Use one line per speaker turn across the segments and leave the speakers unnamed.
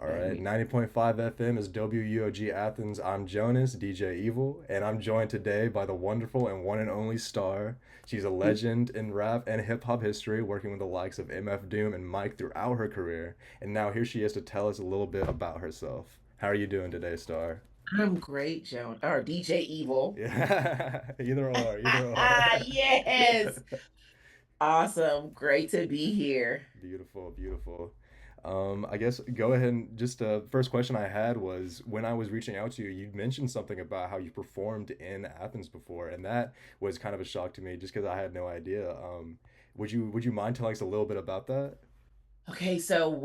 All right, 90.5 FM is WUOG Athens. I'm Jonas, DJ Evil, and I'm joined today by the wonderful and one and only staHHr. She's a legend in rap and hip hop history, working with the likes of MF Doom and Mike throughout her career. And now here she is to tell us a little bit about herself. How are you doing today, staHHr?
I'm great, Joan. Or DJ Evil.
Yeah, either or, either or.
Yes. Awesome. Great to be here.
Beautiful, beautiful. I guess go ahead and just first question I had was when I was reaching out to you, you mentioned something about how you performed in Athens before, and that was kind of a shock to me just because I had no idea. Would you mind telling us a little bit about that?
Okay, so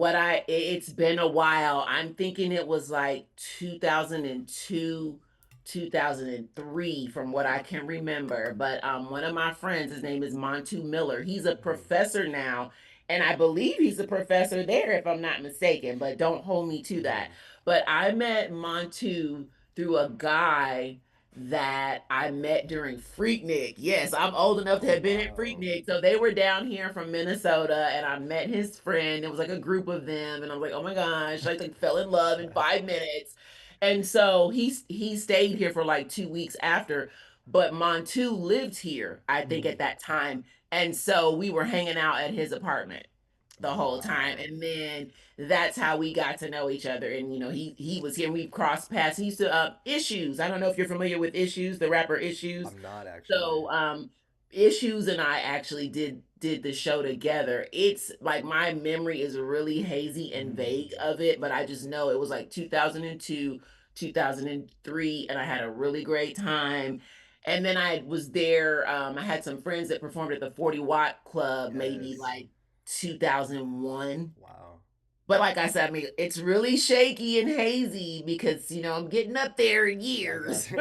it's been a while. I'm thinking it was like 2002, 2003 from what I can remember. But one of my friends, his name is Montu Miller. He's a
Mhm.
professor now, and I believe he's a professor there if I'm not mistaken, but don't hold me to that.
Mhm.
But I met Montu through a guy that I met during Freaknik. Yes, I'm old enough to
Oh
have been at
wow.
Freaknik. So they were down here from Minnesota and I met his friend. It was like a group of them. And I was like, oh my gosh, I like fell in love in 5 minutes. And so he stayed here for like 2 weeks after. But Montu lived here, I think, at
Mhm.
that time. And so we were hanging out at his apartment the whole time.
Wow.
And then that's how we got to know each other. And he was here and we crossed paths. He used to Issues. I don't know if you're familiar with Issues, the rapper Issues.
I'm not actually.
So Issues and I actually did the show together. It's like my memory is really hazy and vague
Mm.
of it, but I just know it was like 2002, 2003, and I had a really great time. And then I was there. I had some friends that performed at the 40 Watt Club, maybe
Yes.
like 2001.
Wow.
But like I said, I mean, it's really shaky and hazy because, I'm getting up there in
I got
years.
you.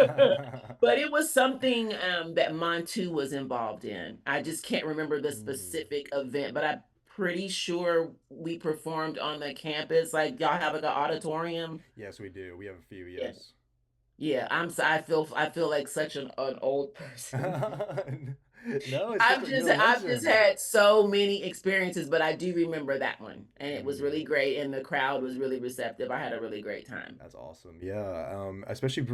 But it was something that Montu was involved in. I just can't remember the
Mm.
specific event, but I'm pretty sure we performed on the campus. Like y'all have like an auditorium.
Yes, we do. We have a few,
Yeah.
yes.
Yeah. I feel like such an old person.
No, it's because you're a
I've just
legend.
had so many experiences, but I do remember that one, and it was
Mm,
really great, and the crowd was really receptive. I had a really great time.
that's awesome. Yeah, especially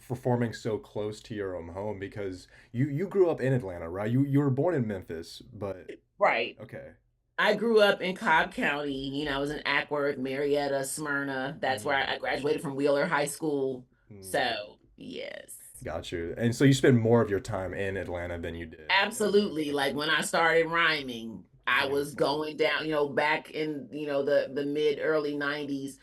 performing so close to your own home because you grew up in Atlanta, right? You were born in Memphis, but
Right.
okay.
I grew up in Cobb County. I was in Ackworth, Marietta, Smyrna. That's where
Mm,
I graduated from Wheeler High School.
mm,
So, yes.
got you. And so you spend more of your time in Atlanta than you did in Memphis.
Absolutely. Like
Okay,
when I started rhyming, I was
beautiful.
going down, back in, the mid early 90s.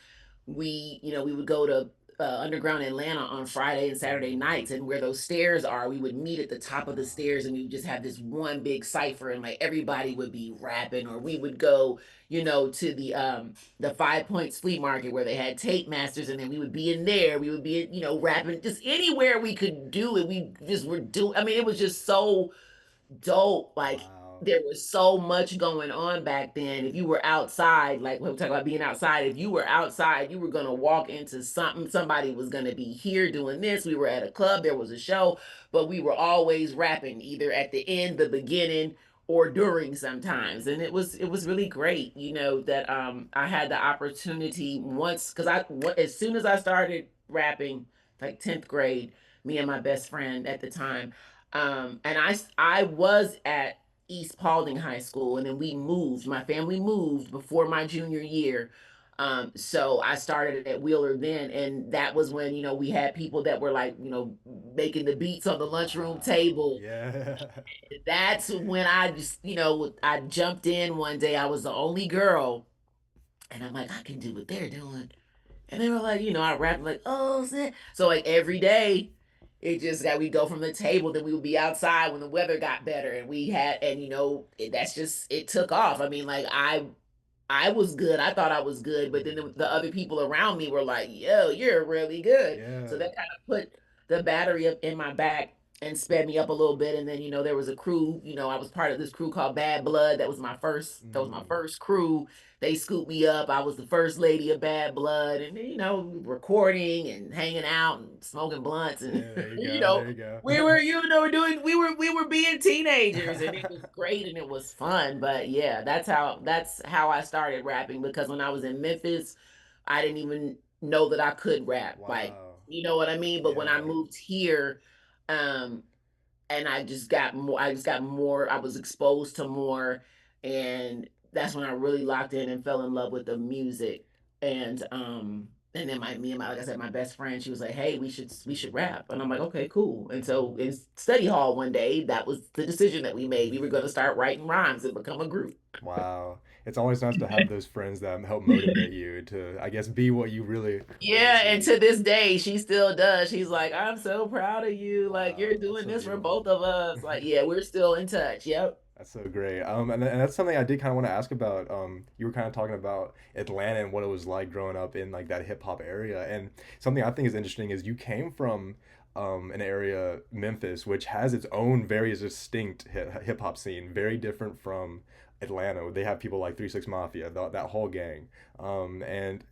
We would go to underground Atlanta on Friday and Saturday
Mm,
nights, and where those stairs are, we would meet at the top of the stairs, and we would just have this one big cipher, and like everybody would be rapping, or we would go, to the Five Points Flea Market where they had tape masters, and then we would be in there, we would be, rapping just anywhere we could do it. We just were doing. I mean, it was just so dope. Like
wow.
there was so much going on back then. If you were outside, like when we talk about being outside, if you were outside, you were gonna walk into something. Somebody was gonna be here doing this. We were at a club, there was a show, but we were always rapping either at the end, the beginning, or during sometimes. And it was really great, that I had the opportunity once because as soon as I started rapping, like 10th grade, me and my best friend at the time, and I was at East Paulding High School, and then we moved. My family moved before my junior year. So I started at Wheeler then, and that was when we had people that were like making the beats on the lunchroom
Wow.
table.
Yeah.
That's when I just I jumped in one day. I was the only girl, and I'm like, I can do what they're doing. And they were like, I rap like, oh, shit. So like every day, it just got we go from the table, then we would be outside when the weather got better, and we had, and that's just it took off. I mean, like I was good. I thought I was good, but then
Mm,
the other people around me were like, yo, you're really good. So
yeah.
that kind of put the battery up in my back and sped me up a little bit. And then, there was a crew, I was part of this crew called Bad Blood. That was my
Mm,
first crew. They scooped me up. I was the first lady of Bad Blood, and recording and hanging out and smoking blunts, and
yeah, there you
you
go.
know,
There you go.
we were, doing, we were being teenagers, and it was great and it was fun. But yeah, that's how I started rapping, because when I was in Memphis, I didn't even know that I could rap. Like,
Wow.
you know what I mean? But when I
Yeah.
moved here, um, and I just got more, I was exposed to more, and that's when I really locked in and fell in love with the music. And then my me and my like I said, my best friend, she was like, "Hey, we should rap." And I'm like, "Okay, cool." And so in study hall one day, that was the decision that we made. We were gonna start writing rhymes and become a group.
Wow. It's always nice to have those friends that help motivate you to, I guess, be what you really want to
Yeah, and
be.
to this day, she still does. She's like, "I'm so proud of you. Like, you're
Wow. That's
doing
so
this for both
beautiful.
of us." Like, yeah, we're still in touch. Yep.
That's so great. And that's something I did kind of want to ask about. You were kind of talking about Atlanta and what it was like growing up in like that hip hop area. And something I think is interesting is you came from an area, Memphis, which has its own very distinct hip hop scene, very different from Atlanta. They have people like 3 6 Mafia, that whole gang. And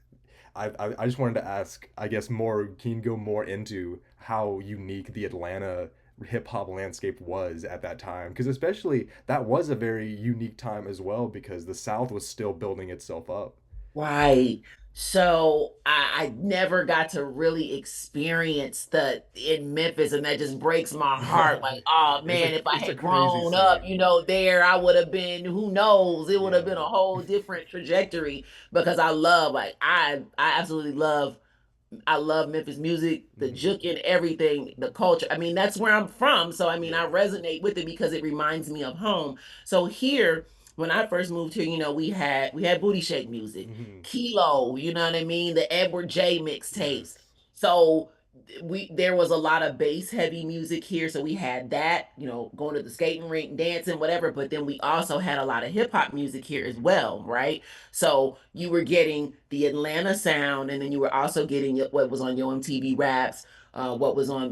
I just wanted to ask, I guess, more, can you go more into how unique the Atlanta hip hop landscape was at that time? Because especially that was a very unique time as well because the South was still building itself up.
Right. So I never got to really experience the in Memphis, and that just breaks my heart. Like, oh man, if I
It's a
had
crazy
grown up,
scene.
there, I would have been, who knows, it would have been
Yeah.
a whole different trajectory because I love, like, I absolutely love I love Memphis music, the
Hmm.
juke and everything, the culture. I mean, that's where I'm from. So, I mean, I
Yeah.
resonate with it because it reminds me of home. So here, when I first moved here, we had booty shake music,
Hmm.
Kilo, you know what I mean? The Edward J mixtapes.
Yes.
So there was a lot of bass heavy music here. So we had that, going to the skating rink, dancing, whatever. But then we also had a lot of hip hop music here as well, right? So you were getting the Atlanta sound, and then you were also getting what was on your MTV Raps, what was on,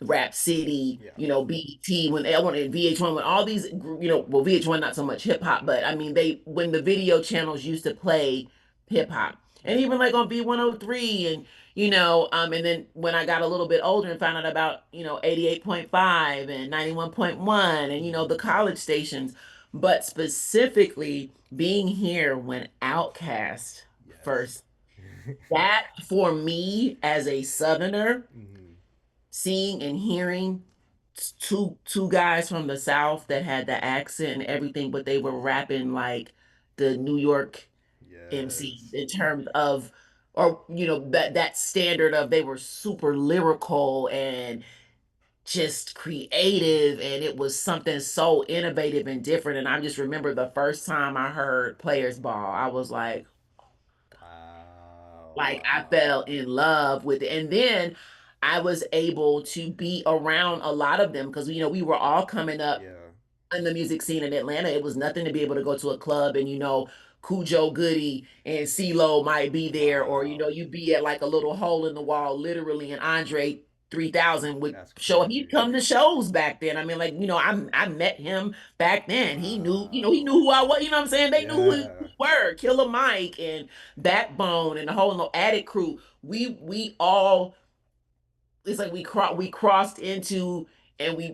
Rap City,
Yeah.
BET, when I wanted VH1, when all these, well, VH1 not so much hip hop, but I mean when the video channels used to play hip hop, and
Yeah.
even like on B103, and then when I got a little bit older and found out about 88.5 and 91.1, and the
Hmm.
college stations, but specifically being here when Outkast
Yes.
first, that for me as a Southerner,
Hmm.
seeing and hearing two guys from the South that had the accent and everything, but they were rapping like the New York MCs
Yes.
in terms of, or that standard of, they were super lyrical and just creative, and it was something so innovative and different. And I just remember the first time I heard Players Ball, I was
Wow.
like I
Wow.
fell in love with it. And then I was able to be around a lot of them because we were all coming up
Yeah.
in the music scene in Atlanta. It was nothing to be able to go to a club and Cujo Goody and CeeLo might be there, or
Wow.
you'd be at like a little hole in the wall, literally, and Andre 3000 would
That's
show up. He'd
crazy.
come to shows back then. I mean, like, I met him back then. He knew
Wow.
who I was, what I'm saying? They knew who we
Yeah.
were. Killer Mike and Backbone and the whole Attic crew. We all, it's like we crossed into, and we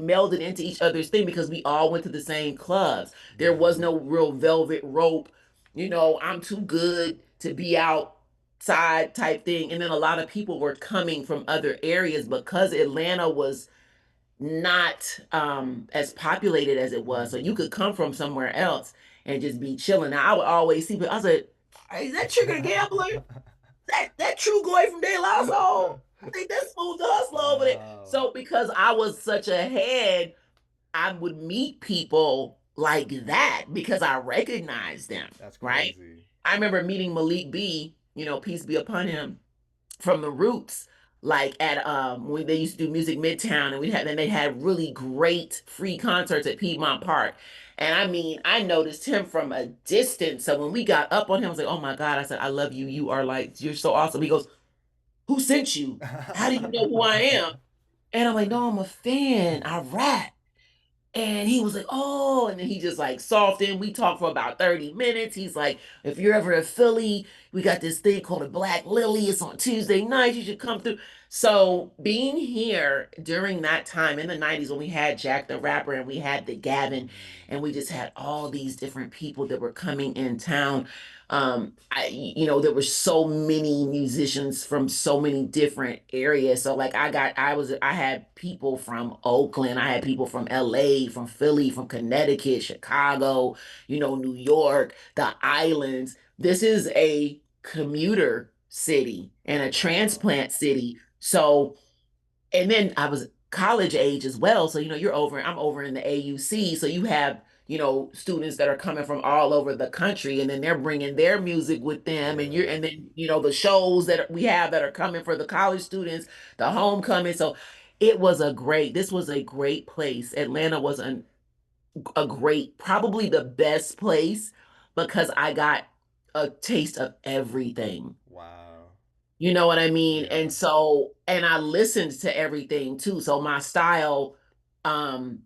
melded into each other's thing because we all went to the same clubs. There was
Hmm.
no real velvet rope, I'm too good to be outside type thing. And then a lot of people were coming from other areas because Atlanta was not as populated as it was. So you
Hmm.
could come from somewhere else and just be chilling. Now I would always see people. I said, "Is that Trigger the Gambler? That True Goy from De La Soul? I think that's Smooth Hustler over there."
Wow.
So because I was such a head, I would meet people like that because I recognized them,
That's
right?
crazy.
I remember meeting Malik B, peace be upon him, from the Roots, like at when they used to do Music Midtown, and they had really great free concerts at Piedmont Park. And I mean, I noticed him from a distance. So when we got up on him, I was like, "Oh my God." I said, "I love you. You're so awesome." He goes, "Who sent you? How do you know who I am?" And I'm like, "No, I'm a fan. I rap." And he was like, "Oh," and then he just like softened. We talked for about 30 minutes. He's like, "If you're ever in Philly, we got this thing called a Black Lily. It's on Tuesday nights. You should come through. So being here during that time in the 90s when we had Jack the Rapper and we had the Gavin
Mm.
and we just had all these different people that were coming in town. There were so many musicians from so many different areas. So like I had people from Oakland, I had people from LA, from Philly, from Connecticut, Chicago, New York, the islands. This is a commuter city and a
Wow.
transplant city. So, and then I was college age as well. So, I'm over in the AUC. So you have, students that are coming from all over the country and then they're bringing their music with them.
Yeah.
And then, the shows that we have that are coming for the college students, the homecoming. So this was a great place. Atlanta was a great, probably the best place because I got a taste of everything.
Wow.
You know what I mean?
Yeah.
And I listened to everything too. So my style, um,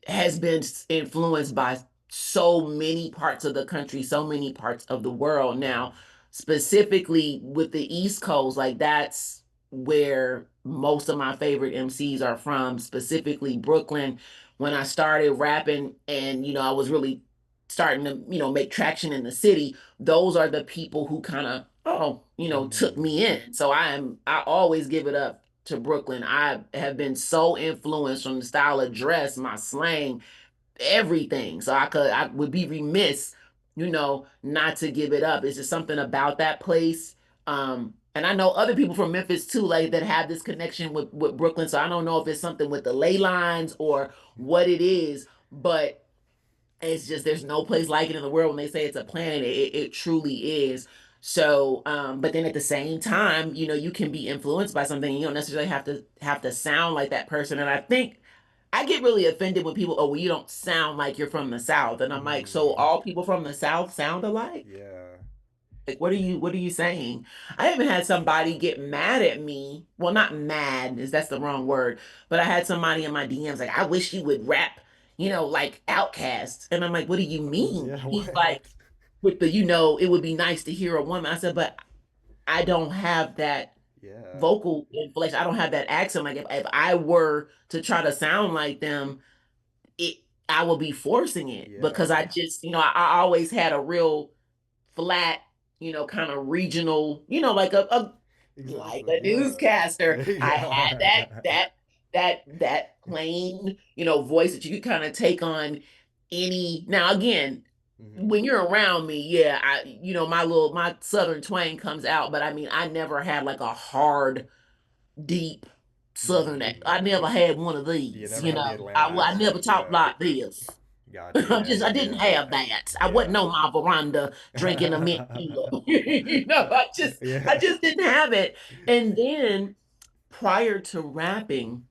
has been influenced by so many parts of the country, so many parts of the world.
Mm.
Now, specifically with the East Coast, like that's where most of my favorite MCs are from, specifically Brooklyn. When I started rapping and, I was really starting to, make traction in the city, those are the people who kind of, took
Mm.
me in. So I always give it up to Brooklyn. I have been so influenced from the style of dress, my slang, everything. So I would be remiss, not to give it up. It's just something about that place. And I know other people from Memphis too, like that have this connection with Brooklyn. So I don't know if it's something with the ley lines or what it is, but it's just there's no place like it in the world. When they say it's a planet, it truly is. So, but then at the same time, you can be influenced by something. You don't necessarily have to sound like that person. And I think I get really offended when people, oh, well, you don't sound like you're from the South. And I'm like, so
Mm.
all people from the South sound alike?
Yeah.
Like, what are you saying? I even had somebody get mad at me. Well, not mad, is that's the wrong word, but I had somebody in my DMs like, I wish you would rap, like Outkast. And I'm like, what do you mean?
Yeah.
He's like,
What?
with the, it would be nice to hear a woman. I said, but I don't have that
Yeah.
vocal inflection. I don't have that accent. Like if I were to try to sound like them, it I will be forcing it because
Yeah.
I just, I always had a real flat, kind of regional, like
Exactly.
a
Yeah.
newscaster. I had that
Yeah.
that that plain, voice that you could kind of take on any. Now again,
Hmm.
when you're around me, yeah, my southern twang comes out, but I mean, I never had like a hard, deep southern
Hmm.
accent. I never had one of
You
these,
never had the Atlanta
I never
accent.
talked
Yeah.
like this.
Gotcha. Yeah.
I
Yeah.
didn't
Yeah.
have that. I wasn't
Yeah.
on my veranda drinking a mint julep. I
Yeah.
just didn't have it. And then prior to rapping,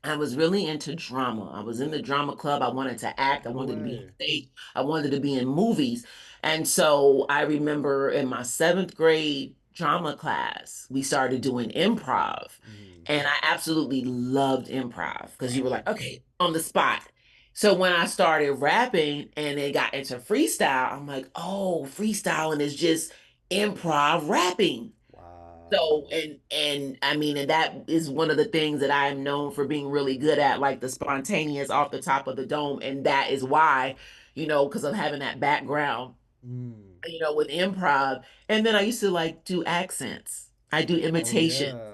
I was really into drama. I was in the drama club. I wanted to act. I
No
wanted to be on
way.
stage. I wanted to be in movies. And so I remember in my seventh grade drama class, we started doing improv.
Mm.
And I absolutely loved improv because you were
Wow.
like, okay, on the spot. So when I started rapping and it got into freestyle, I'm like, oh, freestyling is just improv rapping. So
Wow.
and I mean, and that is one of the things that I am known for being really good at, like the spontaneous off the top of the dome. And that is why, because of having that background,
Mm.
with improv. And then I used to like do accents. I do
Oh
imitation.
yeah.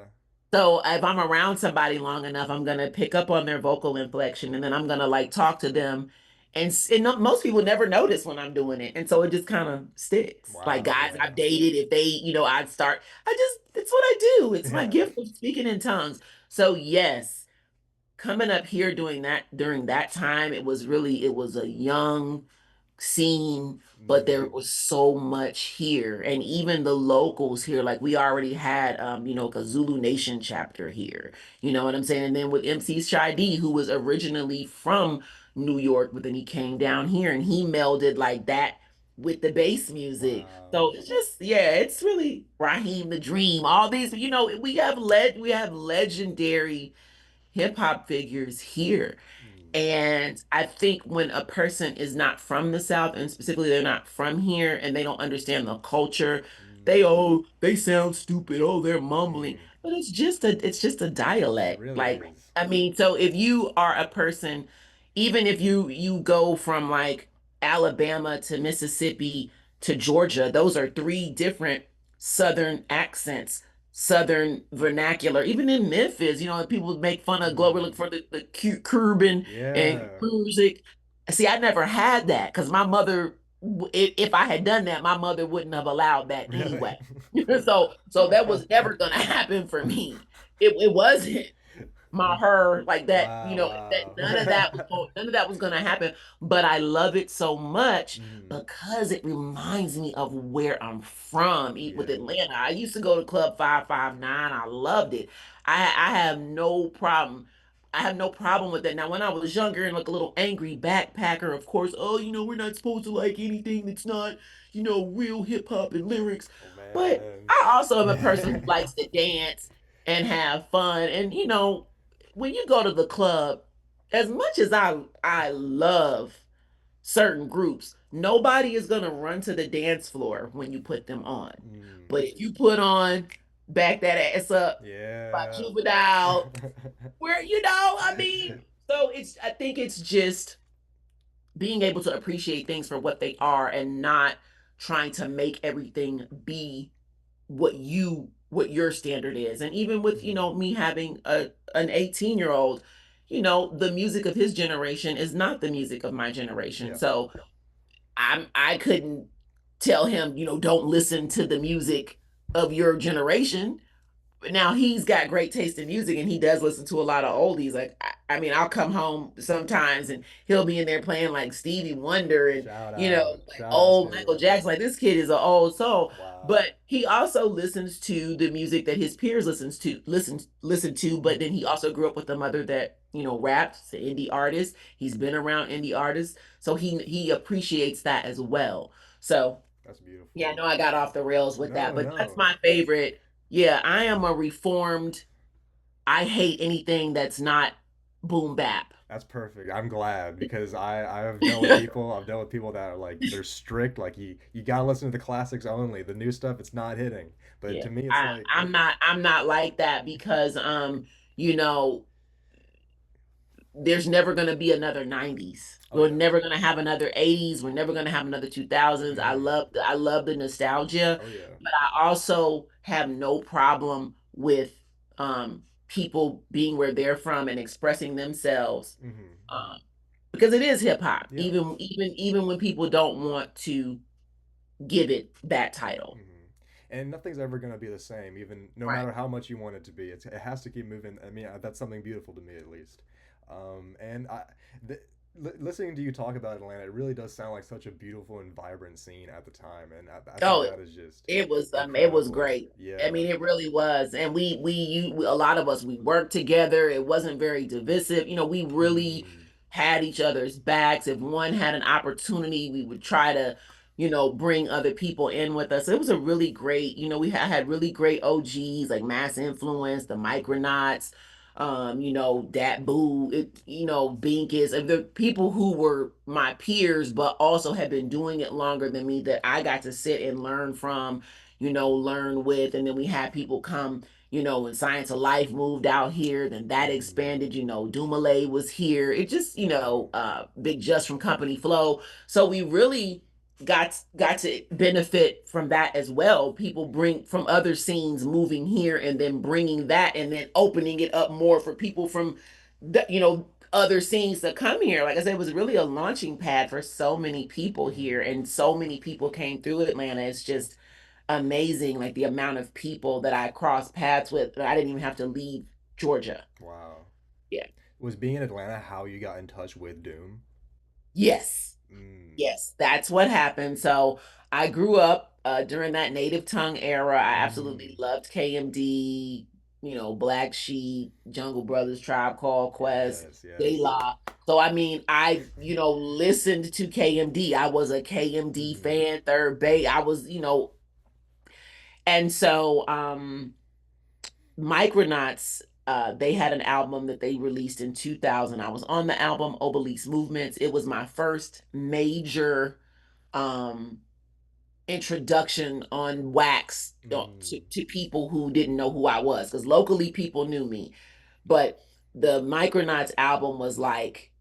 So if I'm around somebody long enough, I'm gonna pick up on their vocal inflection, and then I'm gonna like talk to them. And most people never notice when I'm doing it, and so it just kind of sticks. Like
Wow.
guys I've
Yeah.
dated, if they, I'd start. It's what I do. It's my
Yeah.
gift of speaking in tongues. So yes, coming up here doing that during that time, it was a young scene, but there
Mm.
was so much here. And even the locals here, like we already had a Zulu Nation chapter here. You know what I'm saying? And then with MC Shy D, who was originally from New York, but then he came down here and he melded like that with the bass music.
Wow.
So it's just, yeah, it's really Raheem the Dream. All these, we have legendary hip hop figures here.
Mm.
And I think when a person is not from the South, and specifically they're not from here and they don't understand the culture, they sound stupid. Oh, they're mumbling.
Mm.
But it's just a
It
dialect.
really
Like,
is.
I mean, so if you are a person, even if you go from like Alabama to Mississippi to Georgia, those are three different Southern accents, Southern vernacular. Even in Memphis, people make fun of Glover, look
Mm.
for the cute Cuban and
Yeah.
music. See, I never had that because my mother, if I had done that, my mother wouldn't have allowed that
Really?
anyway. So that was never gonna happen for me. It wasn't my her like that,
Wow,
that
wow.
none of that was gonna happen. But I love it so much
Mm.
because it reminds me of where I'm from. With
Yeah.
Atlanta, I used to go to Club 559. I loved it. I have no problem. I have no problem with that. Now, when I was younger and like a little angry backpacker, of course, oh, we're not supposed to like anything that's not, real hip hop and lyrics.
Oh
But
man.
I also am a person who likes to dance and have fun. And when you go to the club, as much as I love certain groups, nobody is gonna run to the dance floor when you put them on.
Mm.
But if you put on Back That Ass Up by
Yeah.
Juvenile, where I mean, so I think it's just being able to appreciate things for what they are and not trying to make everything be what your standard is. And even with
Mhm.
me having an 18-year-old, the music of his generation is not the music of my generation.
Yeah.
So I couldn't tell him, don't listen to the music of your generation. Now he's got great taste in music and he does listen to a lot of oldies. Like, I mean, I'll come home sometimes and he'll be in there playing like Stevie Wonder and
Shout out.
like
Shout out,
old
Stevie
Michael
Wonder.
Jackson. Like, this kid is an old soul.
Wow.
But he also listens to the music that his peers listen to. But then he also grew up with a mother that raps, the indie artist. He's been around indie artists, so he appreciates that as well. So
That's
yeah, I
beautiful.
know I got off the rails with that,
No,
but that's
no.
my favorite. Yeah, I am a reformed. I hate anything that's not boom bap.
That's perfect. I'm glad because I've dealt with people. I've dealt with people that are like they're strict. Like you gotta listen to the classics only. The new stuff it's not hitting. But
Yeah,
to me, it's
I,
like
I'm not. I'm not like that because you know, there's never going to be another 90s.
oh
We're
yeah.
never going to have another 80s. We're never going to have another 2000s.
Hmm.
I love the nostalgia,
Oh yeah.
but I also have no problem with people being where they're from and expressing themselves.
Hmm.
Um because it is hip hop,
Yeah.
even when people don't want to give it that title.
Hmm. And nothing's ever gonna be the same, even no
Right.
matter how much you want it to be. It has to keep moving. I mean, that's something beautiful to me at least. And the, listening to you talk about Atlanta, it really does sound like such a beautiful and vibrant scene at the time, and I think
Oh,
that is just
it was
incredible.
great. I
Yeah.
mean, it really was. And a lot of us, we worked together. It wasn't very divisive. We really
Mm.
had each other's backs. If one had an opportunity, we would try to, bring other people in with us. It was a really great, we had really great OGs like Mass Influence, the Micronauts, Dat Boo, Binkus, and the people who were my peers, but also had been doing it longer than me that I got to sit and learn from, learn with. And then we had people come, when Science of Life moved out here, then that
Mm.
expanded, Dumoulin was here. It just, Big Just from Company Flow. So we really got to benefit from that as well. People bring from other scenes moving here and then bringing that and then opening it up more for people from other scenes to come here. Like I said, it was really a launching pad for so many people here,
Mm.
and so many people came through Atlanta. It's just amazing, like the amount of people that I crossed paths with. I didn't even have to leave Georgia.
Wow.
Yeah.
Was being in Atlanta how you got in touch with Doom?
Yes.
Mm.
Yes, that's what happened. So I grew up during that native tongue era. I absolutely
Mm.
loved KMD, Black Sheep, Jungle Brothers, Tribe Called Quest,
Yes,
De
yes.
La. So I mean, I listened to KMD. I was a KMD
Hmm.
fan, Third Bay. I was, and so Micronauts, they had an album that they released in 2000. I was on the album Obelisk Movements. It was my first major um introduction on wax
Mm,
to people who didn't know who I was, because locally people knew me, but the Micronauts album was like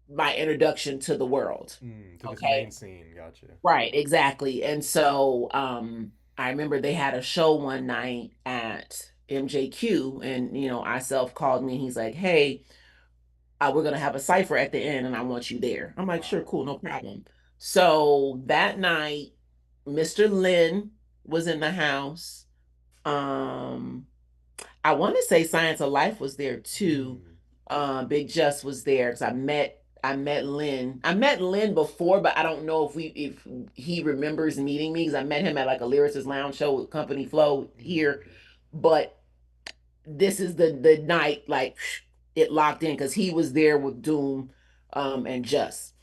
my introduction to the world.
to this
Okay.
main scene. Gotcha.
Right, exactly. And so I remember they had a show one night at MJQ, and I self called me and he's like, "Hey, we're gonna have a cipher at the end and I want you there." I'm like, "Sure, cool,
Wow.
no problem." So that night, Mr. Lynn was in the house. Um I want to say Science of Life was there too.
Mm,
Big Just was there because I met Lynn. I met Lynn before, but I don't know if he remembers meeting me because I met him at like a Lyricist Lounge show with Company Flow here.
mm,
But this is the night like it locked in because he was there with Doom and Just.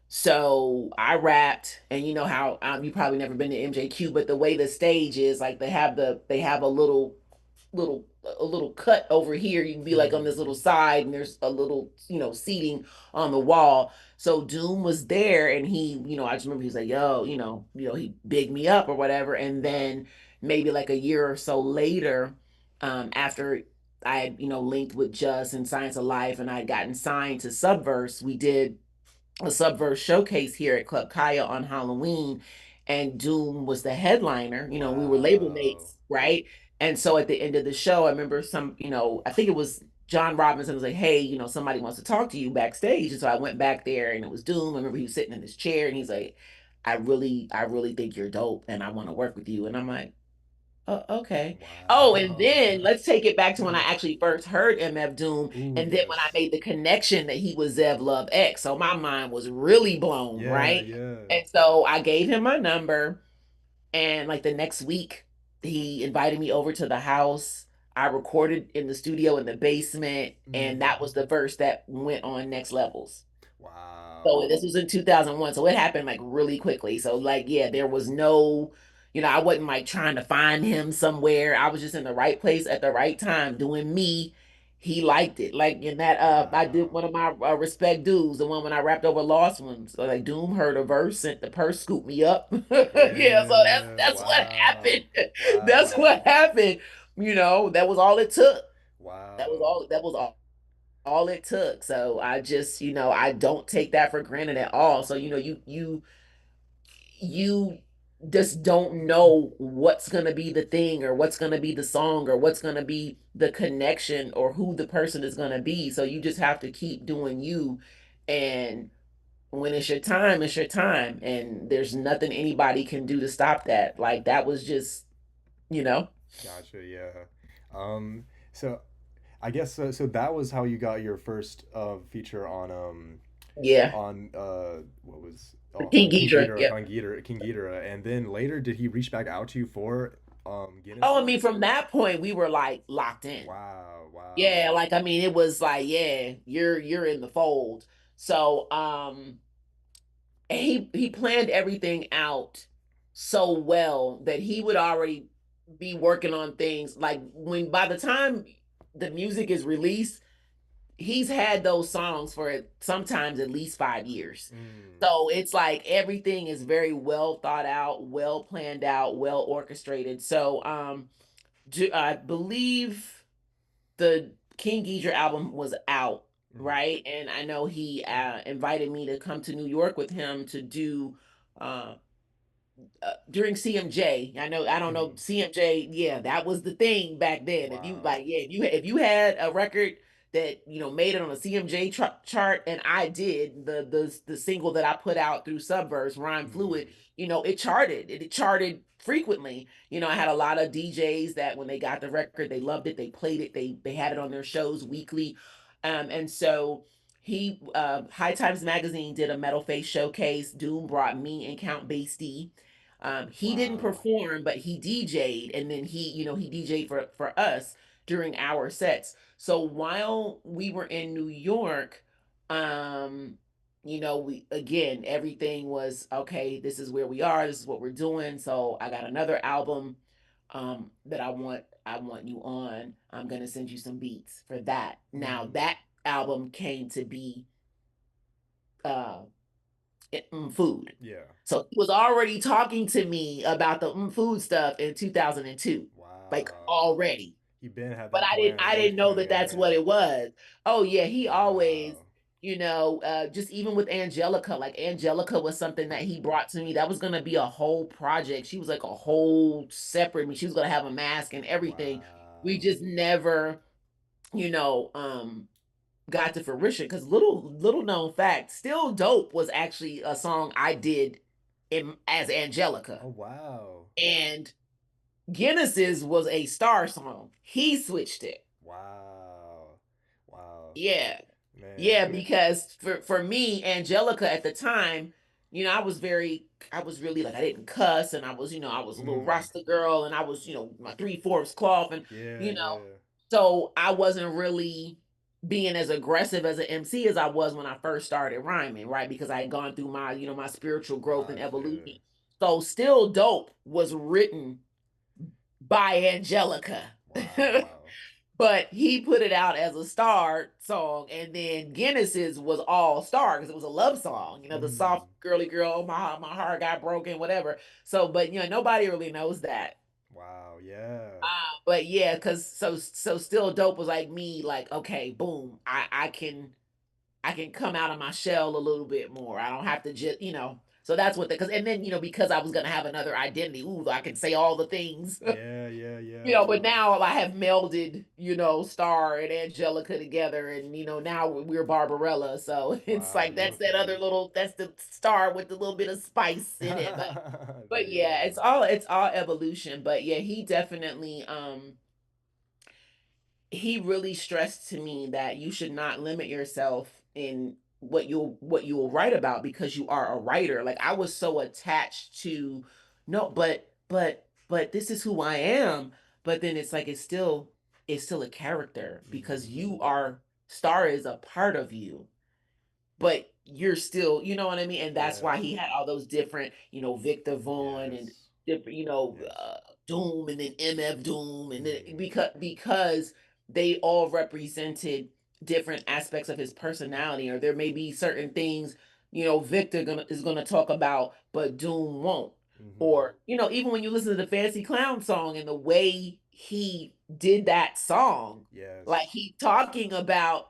So I rapped, and you know how you probably never been to MJQ, but the way the stage is, like they have a little cut over here. You can be like on this little side, and there's a little seating on the wall. So Doom was there, and he I just remember he was like, "Yo," he bigged me up or whatever. And then maybe like a year or so later, after I had linked with Just and Science of Life, and I had gotten signed to Subverse, we did a Subverse showcase here at Club Kaya on Halloween, and Doom was the headliner. We were label
wow.
mates, right? And so at the end of the show, I remember I think it was John Robinson was like, "Hey, somebody wants to talk to you backstage." And so I went back there, and it was Doom. I remember he was sitting in his chair, and he's like, I really think you're dope, and I want to work with you." And I'm like, "Oh, okay." Oh, and
Wow.
then let's take it back to when I actually first heard MF Doom,
Ooh,
and then when I
yes.
made the connection that he was Zev Love X. So my mind was really blown,
Yeah,
right?
yeah.
And so I gave him my number, and like the next week, he invited me over to the house. I recorded in the studio in the basement, and
Mm,
that was the verse that went on Next Levels. So
wow.
this was in 2001. So it happened like really quickly. So like, yeah, there was no, I wasn't like trying to find him somewhere. I was just in the right place at the right time doing me. He liked it. Like in that, I did
Wow.
one of my respect dudes, the one when I rapped over Lost Ones. So like Doom heard a verse, sent the purse, scooped me up. Yeah, so
Yeah,
that's what
wow.
happened. That's
Wow.
what happened. That was all it took.
Wow.
That was all it took. So I just, I don't take that for granted at all. So, you just don't know what's going to be the thing or what's going to be the song or what's going to be the connection or who the person is going to be. So you just have to keep doing you, and when it's your time, it's your time, and there's nothing anybody can do to stop that. Like that was just, you know.
Gotcha, yeah. Um, so I guess so that was how you got your first feature
Yeah.
on what was
King
on
Ghidra. Yep.
King Ghidorah, and then later did he reach back out to you for Guinness
Oh, I
stuff?
mean, from that point we were like locked in.
Wow, wow.
Yeah, like I mean, it was like, yeah, you're in the fold. So, he planned everything out so well that he would already be working on things like when by the time the music is released, he's had those songs for sometimes at least 5 years.
Mm,
So it's like everything is very well thought out, well planned out, well orchestrated. So, I believe the King Ghidra album was out,
mm,
right? And I know he invited me to come to New York with him to do uh, during CMJ. I don't know
mm.
CMJ. Yeah, that was the thing back then. If you
Wow.
like, yeah, if you had a record that made it on a CMJ chart, and I did the single that I put out through Subverse, Rhyme Fluid.
Mm,
It charted. It charted frequently. I had a lot of DJs that when they got the record, they loved it. They played it. They had it on their shows weekly, and so he High Times Magazine did a Metal Face showcase. Doom brought me and Count Basie. He didn't
wow.
perform, but he DJ'd, and then he DJ'd for us during our sets. So while we were in New York, um, we again everything was okay. This is where we are. This is what we're doing. So I got another album that I want you on. I'm gonna send you some beats for that. Now
Mm,
that album came to be uh Food.
Yeah.
So he was already talking to me about the food stuff in 2002, like
Wow.
already.
He been had
But
that plan, a
I
voice
didn't know
plan
that
in his
that's what
head.
it was. Oh yeah, he always,
Wow.
just even with Angelica, like Angelica was something that he brought to me. That was gonna be a whole project. She was like a whole separate me. She was gonna have a mask and everything. We
Wow.
just never, you know, got to fruition because little known fact, Still Dope was actually a song I did as
Oh
Angelica.
wow.
And Guinness's was a Star song. He switched it.
Wow. Wow.
Yeah. Yeah,
Man.
because for me, Angelica at the time, I was really like I didn't cuss and I was, I was a little
Mm.
Rasta girl and I was, my three-fourths cloth and
Yeah,
you know,
yeah.
so I wasn't really being as aggressive as an MC as I was when I first started rhyming, right? Because I had gone through my, my spiritual growth and
I feel
evolution.
it.
So Still Dope was written by Angelica.
Wow.
But he put it out as a star song, and then Guinness's was all star because it was a love song, the soft
Mm.
girly girl, oh, my heart got broken, whatever. So, but nobody really knows that.
Wow. Yeah.
But yeah, because so Still Dope was like me, like okay, boom, I can come out of my shell a little bit more. I don't have to just, So that's what because and then because I was gonna have another identity. Ooh, I can say all the things.
Yeah, yeah, yeah.
But now I have melded, Star and Angelica together, and now we're Barbarella. So it's
Wow,
like that's that other
beautiful.
little that's the Star with the little bit of spice in it. But yeah,
Yeah.
it's all evolution. But yeah, he really stressed to me that you should not limit yourself in what you'll write about because you are a writer. Like I was so attached to no, but this is who I am. But then it's like it's still a character because
Mm-hmm.
you are Star is a part of you, but you're still, you know what I mean? And that's why he
Yes.
had all those different, Victor Vaughn and
Yes.
different,
Yes.
Doom and then MF Doom and then
Mm-hmm.
because they all represented different aspects of his personality, or there may be certain things, Victor is gonna talk about, but Doom won't.
Mm-hmm.
Or, even when you listen to the Fancy Clown song and the way he did that song, like
Yes.
he's talking about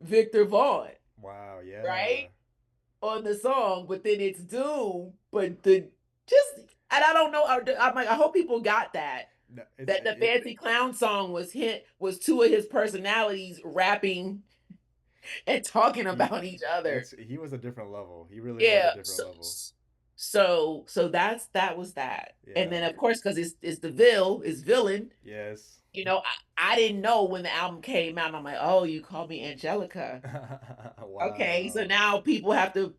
Victor Vaughn,
Wow,
right?
yeah.
On the song, but then it's Doom, but the just and I don't know. I'm like, I hope people got that.
No, it's
That the Fancy Clown song was two of his personalities rapping and talking about each other.
he was a different level. He really was a
Yeah.
different
So
level.
that was that. And then
Yeah.
of course, because it's is villain,
Yes.
I didn't know when the album came out. I'm like, oh, you called me Angelica. Okay, so
Wow.
now people have to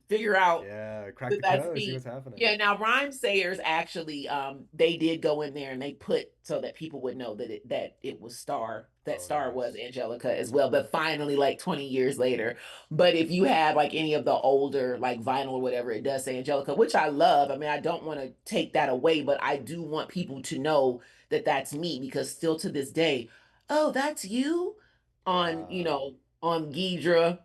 figure out
Yeah, crack
that
the
that's
code, see
me.
what's happening.
Yeah, now Rhyme Sayers actually they did go in there and they put so that people would know that it was
Oh,
Star was
nice.
Angelica as well, but finally like 20 years later. But if you have like any of the older like vinyl or whatever, it does say Angelica, which I love. I mean, I don't want to take that away, but I do want people to know that that's me because still to this day, oh, that's you on,
Wow.
on Ghidra,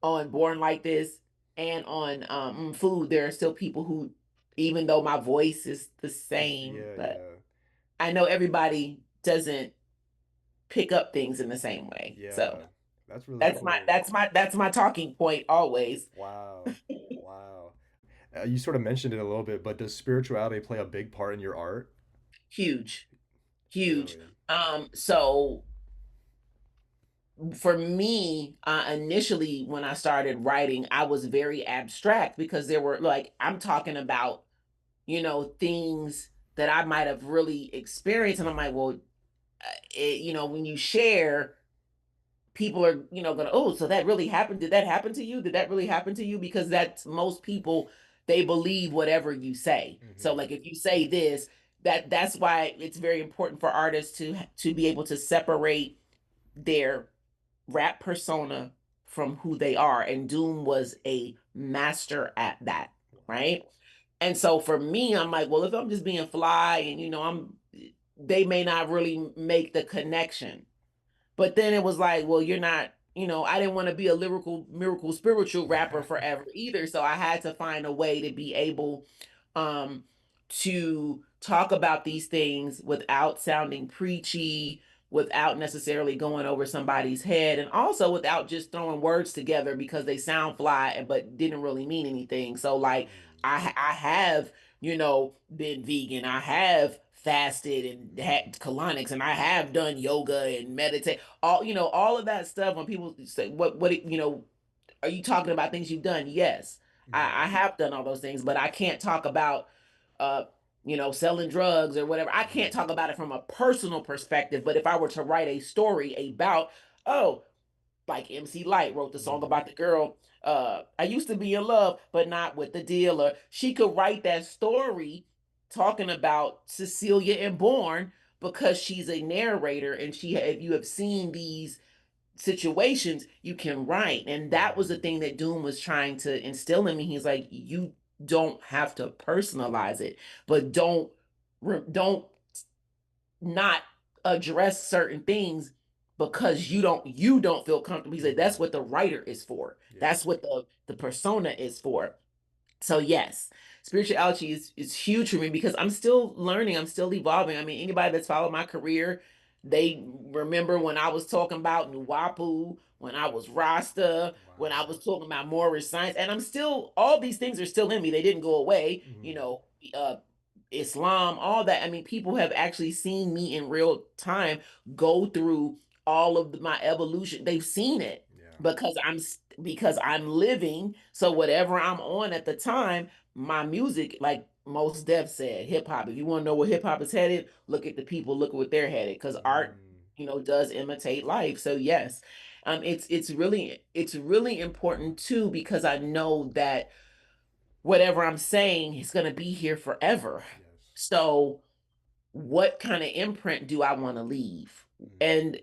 on Born Like This, and on Food, there are still people who, even though my voice is the same,
Yeah,
but
yeah.
I know everybody doesn't pick up things in the same way. So
Yeah. That's really
that's my
cool.
that's my that's my talking point always.
Wow. Wow. You sort of mentioned it a little bit, but does spirituality play a big part in your art?
Huge, huge.
Really?
So for me, initially when I started writing, I was very abstract because there were like I'm talking about things that I might have really experienced. And I'm like, well, when you share, people are, going to, oh, so that really happened. Did that happen to you? Did that really happen to you? Because that's most people, they believe whatever you say. So
Mm-hmm.
like if you say this, that's why it's very important for artists to be able to separate their rap persona from who they are. And Doom was a master at that,
Wow.
right? And so for me, I'm like, well, if I'm just being fly and they may not really make the connection. But then it was like, well, you're not. I didn't want to be a lyrical miracle spiritual rapper forever either. So I had to find a way to be able um to talk about these things without sounding preachy, without necessarily going over somebody's head, and also without just throwing words together because they sound fly but didn't really mean anything. So like
Mm,
I have, been vegan. I have fasted and had
mm,
colonics, and I have done yoga and meditate, all of that stuff. When people say are you talking about things you've done? Yes, I
mm,
have done all those things, but I can't talk about uh selling drugs or whatever. I can't
mm,
talk about it from a personal perspective. But if I were to write a story about, oh, like MC Light wrote the song
mm,
about the girl, I used to be in love but not with the dealer, she could write that story talking about Cecilia and Bourne, because she's a narrator, and if you have seen these situations, you can write. And that was the
mm,
thing that Doom was trying to instill in me. He's like, you don't have to personalize it, but don't not address certain things because you don't feel comfortable. He said that's
mm.
what the writer is for.
Yeah.
That's what the persona is for. So yes, spirituality is huge for me because I'm still learning, I'm still evolving. I mean, anybody that's followed my career, they remember when I was talking about Nuwapu, when I was Rasta, when I
Wow.
was talking about Moorish science, and I'm still, all these things are still in me. They didn't go away.
Mm,
Islam, all that. I mean, people have actually seen me in real time go through all of my evolution. They've seen it
yeah.
because I'm living. So whatever I'm on at the time, my music, like most Def said, hip hop. If you want to know where hip hop is headed, look at the people, look at what they're headed. Because art,
Mm,
does imitate life. So yes, it's really important too, because I know that whatever I'm saying is going to be here forever.
yes.
So what kind of imprint do I want to leave?
Mm,
And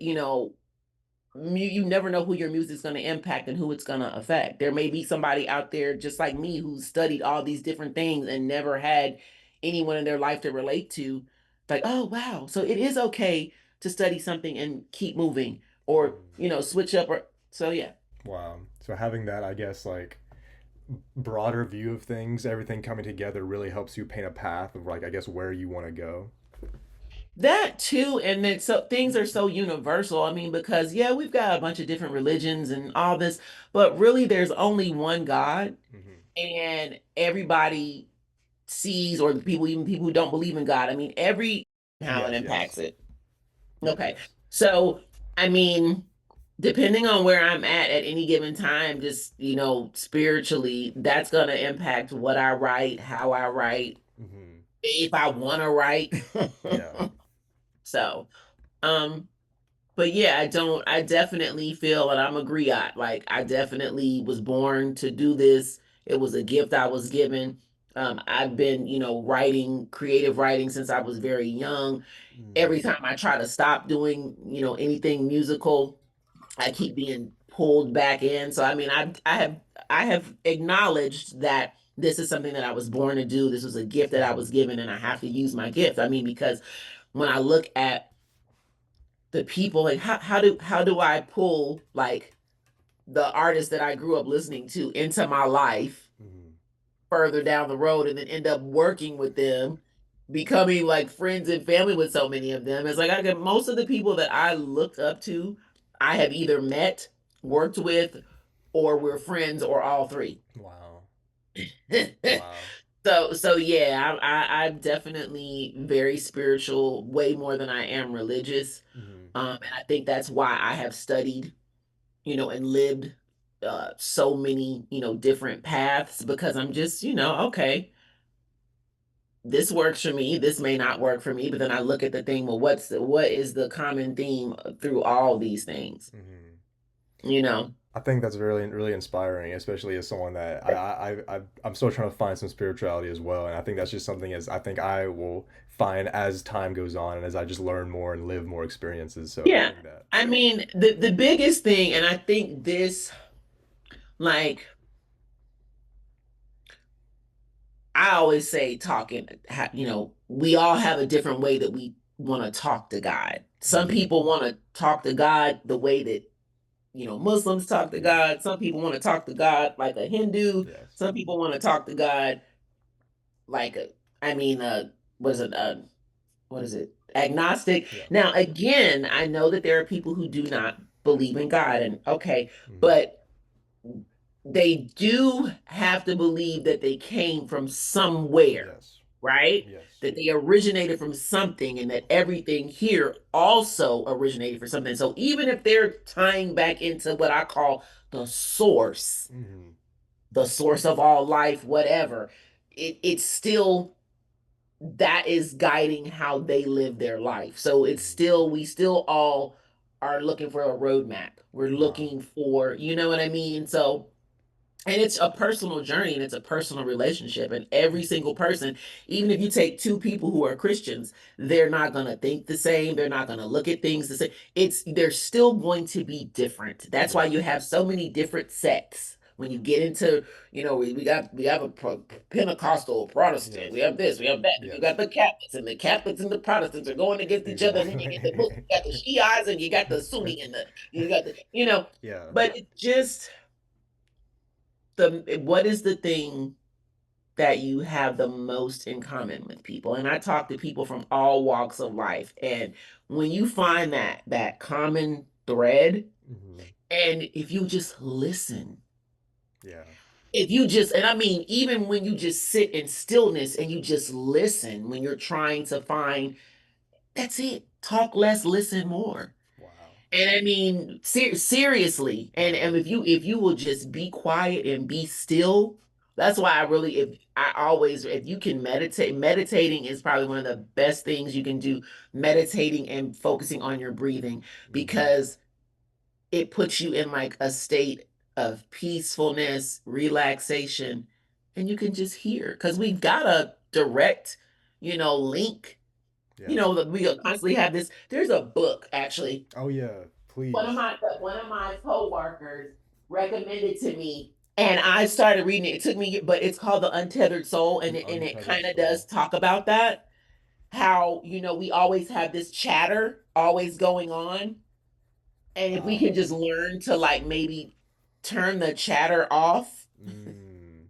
you never know who your music is going to impact and who it's going to affect. There may be somebody out there just like me who studied all these different things and never had anyone in their life to relate to. Like, oh wow, so it is okay to study something and keep moving, or
mm.
switch up, or so yeah.
Wow. So having that, I guess, like broader view of things, everything coming together really helps you paint a path of like I guess where you want to go.
That too, and then so things are so universal. I mean, because yeah, we've got a bunch of different religions and all this, but really there's only one God,
Hmm.
and everybody sees, or the people, even people who don't believe in God. I mean, how it
Yes, yes.
impacts it.
Yep,
Okay.
yes.
So, I mean, depending on where I'm at any given time, just, spiritually, that's going to impact what I write, how I write,
Hmm.
if I want to write.
Yeah.
So, um, but yeah, I definitely feel, and I'm a griot. Like, I definitely was born to do this. It was a gift I was given. I've been, writing, creative writing since I was very young. Every
Mm.
time I try to stop doing, anything musical, I keep being pulled back in. So I mean, I have acknowledged that this is something that I was born to do. This was a gift that I was
Hmm.
given, and I have to use my gift. I mean, because when I look at the people, like how do I pull like the artists that I grew up listening to into my life
Hmm.
further down the road, and then end up working with them, becoming like friends and family with so many of them. It's like I get most of the people that I looked up to, I have either met, worked with, or we're friends, or all three.
Wow. Wow.
So yeah, I'm definitely very spiritual, way more than I am religious.
Hmm.
And I think that's why I have studied, and lived so many, different paths, because I'm just, okay, this works for me, this may not work for me, but then I look at the thing, well, what is the common theme through all these things,
Hmm.
you know?
I think that's really really inspiring, especially as someone that I'm still trying to find some spirituality as well, and I think that's just something as I think I will find as time goes on and as I just learn more and live more experiences. So I
Yeah.
think that.
I mean, the biggest thing, and I think this, like, I always say talking, we all have a different way that we want to talk to God. Some
Hmm.
people want to talk to God the way that Muslims talk to
Yeah.
God. Some people want to talk to God like a Hindu.
Yes.
Some people want to talk to God like a, I mean, what is it? What is it? Agnostic.
Yeah.
Now, again, I know that there are people who do not believe in God, and okay,
Hmm.
but they do have to believe that they came from somewhere,
Yes.
right?
Yes.
That they originated from something and that everything here also originated from something. So even if they're tying back into what I call the source,
Hmm.
the source of all life, whatever, it's still that is guiding how they live their life. So it's
Hmm.
still, we still all are looking for a roadmap. We're
Wow.
looking for, you know what I mean? So, and it's a personal journey and it's a personal relationship. And every
Hmm.
single person, even if you take two people who are Christians, they're not going to think the same. They're not going to look at things the same. They're still going to be different. That's why
Yeah.
you have so many different sects. When you get into, we have a Pentecostal, Protestant, we
Yes.
have this, we have that. You
Yes.
got the Catholics, and the Catholics and the Protestants are going against each other, and then you get the Muslims,
Exactly.
you got the Shiites, and you got the Sunni, and you got
Yeah.
but it just what is the thing that you have the most in common with people? And I talk to people from all walks of life, and when you find that common thread,
Hmm.
and if you just listen,
Yeah.
if you just, and I mean, even when you just sit in stillness and you just listen, when you're trying to find, that's it, talk less, listen more.
Wow.
And I mean, seriously, and
Wow.
if you will just be quiet and be still, that's why if you can meditate, meditating is probably one of the best things you can do. Meditating and focusing on your breathing,
Hmm.
because it puts you in like a state of peacefulness, relaxation, and you can just hear. Because we've got a direct, link.
Yeah.
That we constantly have this. There's a book actually.
Oh yeah.
One of
Please.
my coworkers recommended to me, and I started reading it. It took me, but it's called The Untethered Soul, and
The
it
untethered
kind of does
soul.
talk about that. How we always have this chatter always going on, and if we
Wow.
can just learn to like maybe turn the chatter off.
Mm.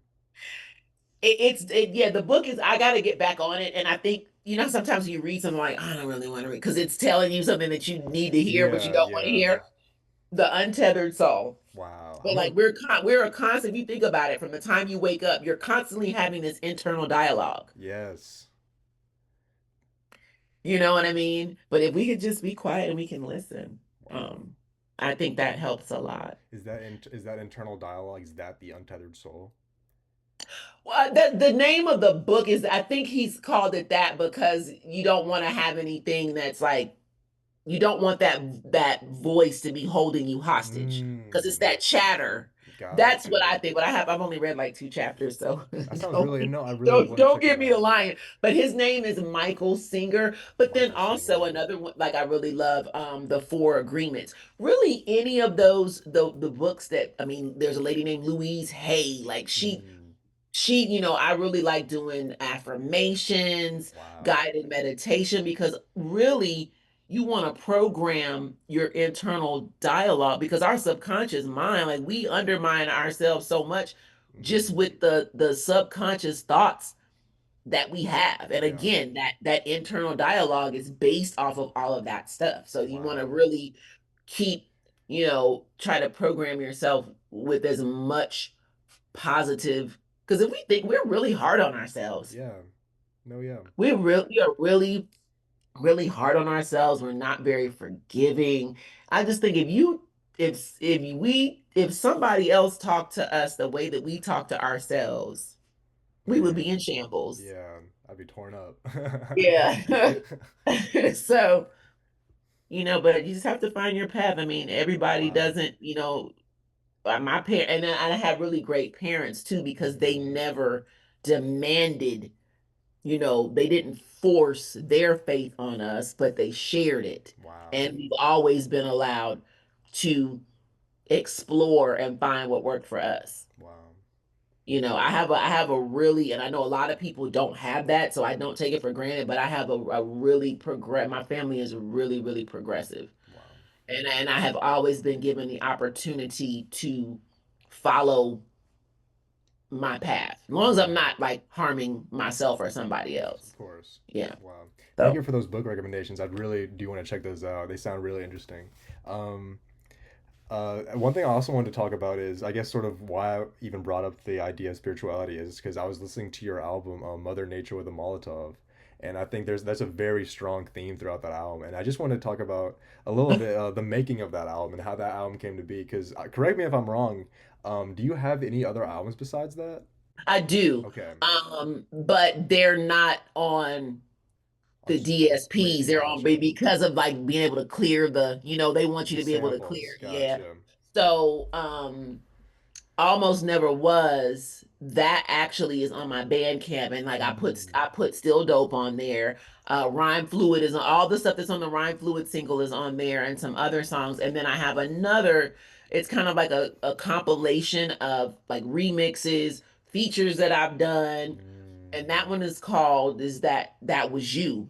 Yeah, the book is, I got to get back on it, and I think sometimes you read something like, I don't really want to read because it's telling you something that you need to hear but you
Yeah.
don't want to
Yeah.
hear. The Untethered Soul.
Wow.
But
I'm
like
gonna.
we're a constant. If you think about it, from the time you wake up, you're constantly having this internal dialogue.
Yes.
You know what I mean? But if we could just be quiet and we can listen,
Wow.
I think that helps a lot.
Is that internal dialogue? Is that the untethered soul?
Well, the name of the book is, I think he's called it that because you don't want to have anything that's like, you don't want that voice to be holding you hostage because it's
Mm.
that chatter. That's
Got
what I
you.
think. But I've only read like 2 chapters, so
That sounds
don't
really. No, I really
don't
want to
don't
check it
give me the
out.
line. But his name is Michael Singer. But then
Michael
also
Singer.
another one, like I really love the Four Agreements. Really, any of those, the books that, I mean, there's a lady named Louise Hay. Like
Mm.
I really like doing affirmations,
Wow.
guided meditation, because really you want to program your internal dialogue, because our subconscious mind, like, we undermine ourselves so much just
Mm.
with the subconscious thoughts that we have. And
Yeah.
again, that internal dialogue is based off of all of that stuff. So you want to
Wow.
really keep, try to program yourself with as much positive, because if we think, we're really hard on ourselves.
Yeah. No. Yeah.
We are really, really hard on ourselves. We're not very forgiving. I just think if somebody else talked to us the way that we talk to ourselves, we would be
Man.
in shambles.
Yeah. I'd be torn up.
Yeah. So, but you just have to find your path. I mean, everybody
Wow.
doesn't, my parent, and then I have really great parents too, because they
Hmm.
never demanded, they didn't force their faith on us, but they shared it.
Wow.
And we've always been allowed to explore and find what worked for us.
Wow.
I have a really, and I know a lot of people don't have that, so I don't take it for granted, but I have a really my family is really, really progressive.
Wow.
And I have always been given the opportunity to follow my path, as long as I'm
Mm.
not like harming myself or somebody
Of
else.
course.
Yeah.
Wow. Thank
So
you for those book recommendations. I really do want to check those out. They sound really interesting. Um, one thing I also wanted to talk about is, I guess, sort of why I even brought up the idea of spirituality is because I was listening to your album, Mother Nature with a Molotov, and I think that's a very strong theme throughout that album. And I just wanted to talk about a little bit the making of that album and how that album came to be. Because correct me if I'm wrong, do you have any other albums besides that?
I do,
Okay,
but they're not on
on
the DSPs. They're on
gotcha.
because of like being able to clear they want you
The
to be able to clear.
samples,
Yeah.
gotcha.
So, almost never was that actually is on my Bandcamp, and like
Mm,
I put Still Dope on there. Rhyme Fluid is on all the stuff that's on the Rhyme Fluid single is on there, and some other songs. And then I have another, it's kind of like a compilation of like remixes, features that I've done. And that
mm,
one is called Is That Was You.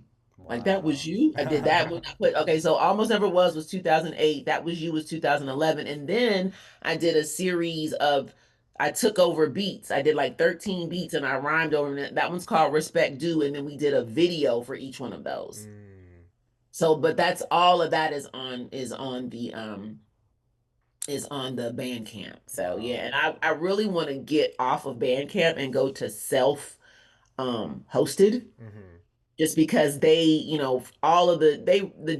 Like that was
wow.
you. I did that one. I put okay, so Almost Never was 2008. That Was You was 2011. And then I did a series of I took over beats. I did like 13 beats and I rhymed over them. That one's called Respect Due. And then we did a video for each one of those.
Mm,
So, but that's all of that is on the Bandcamp. So
wow.
yeah, and I really want to get off of Bandcamp and go to self hosted,
Hmm.
just because all of the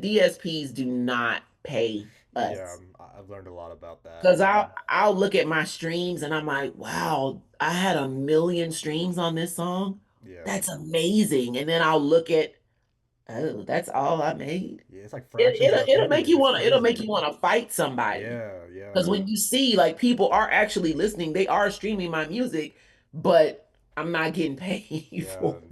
DSPs do not pay
Yeah,
us.
I've learned a lot about that.
Because I'll look at my streams and I'm like, wow, I had 1 million streams on this song.
Yeah,
That's amazing. And then I'll look at, oh, that's all I made.
yeah, it's like fractions of a penny. It's
It'll make
crazy.
you want to fight somebody.
Yeah,
Because
yeah,
when you see like people are actually listening, they are streaming my music, but I'm not getting paid
yeah.
for it.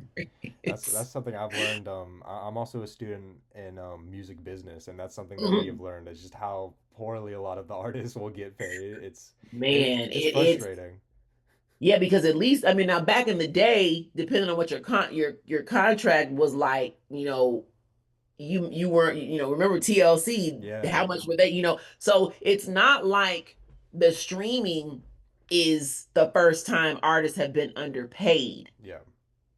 That's something I've learned. I'm also a student in music business, and that's something that we have
Mhm.
learned is just how poorly a lot of the artists will get paid.
Man,
It's
it's
frustrating.
yeah, because at least I mean now back in the day, depending on what your contract was like, you weren't, remember TLC,
Yeah,
how much were they, so it's not like the streaming is the first time artists have been underpaid,
yeah,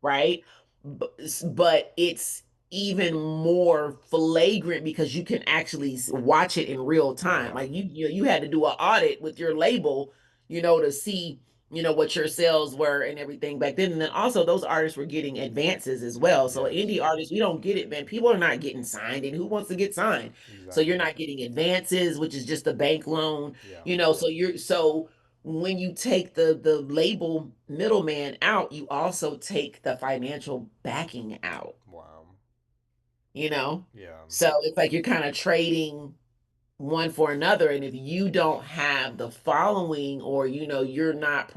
right? But it's even more flagrant because you can actually watch it in real time.
yeah,
Like you had to do an audit with your label, to see what your sales were and everything back then. And then also those artists were getting advances as well. So
yes,
indie artists, we don't get it, man. People are not getting signed, and who wants to get signed? So you're
exactly.
not getting advances, which is just a bank loan.
Yeah,
So when you take the label middleman out, you also take the financial backing out,
wow.
you know?
Yeah,
So it's like you're kind of trading one for another. And if you don't have the following, or you're not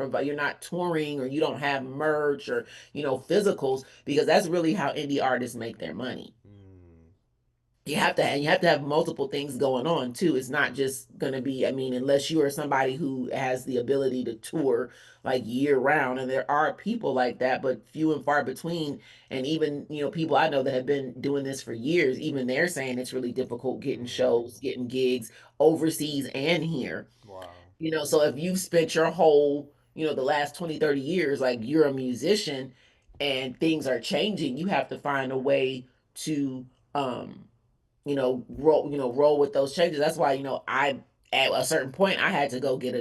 touring, or you don't have merch, or physicals, because that's really how indie artists make their money.
mm,
You have to have multiple things going on too. It's not just going to be, I mean, unless you are somebody who has the ability to tour like year round, and there are people like that, but few and far between. And even, people I know that have been doing this for years, even they're saying it's really difficult getting
mm,
shows, getting gigs overseas and here.
wow.
So if you've spent your whole, the last 20, 30 years, like you're a musician and things are changing, you have to find a way to um roll with those changes. That's why, I at a certain point I had to go get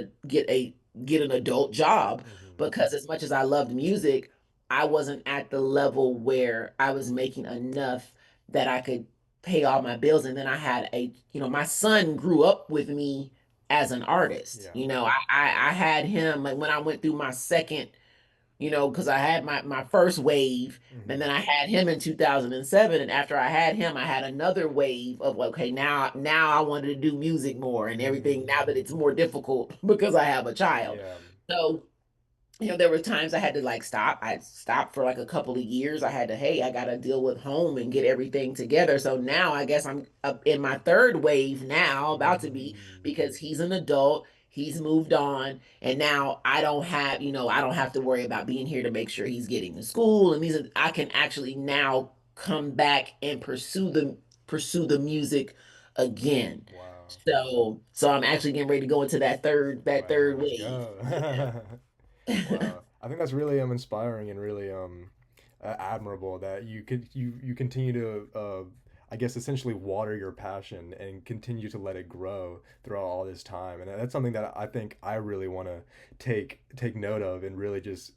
an adult job,
Hmm.
because as much as I loved music, I wasn't at the level where I was making enough that I could pay all my bills. And then I had my son grew up with me as an artist.
Yeah.
I had him like when I went through my second, because I had my first wave, and
Hmm.
then I had him in 2007. And after I had him, I had another wave of, okay, now I wanted to do music more and everything.
Mm,
Now that it's more difficult because I have a child,
yeah.
so there were times I had to like stop. I stopped for like a couple of years. I had to, hey, I got to deal with home and get everything together. So now I guess I'm up in my third wave now, about to be,
Mm,
because he's an adult, he's moved on, and now I don't have to worry about being here to make sure he's getting to school. And I can actually now come back and pursue the music again.
wow.
So I'm actually getting ready to go into that third
Wow, let's
wave.
go.
Yeah.
Wow. I think that's really inspiring and really admirable that you continue to I guess essentially water your passion and continue to let it grow throughout all this time. And that's something that I think I really want to take note of and really just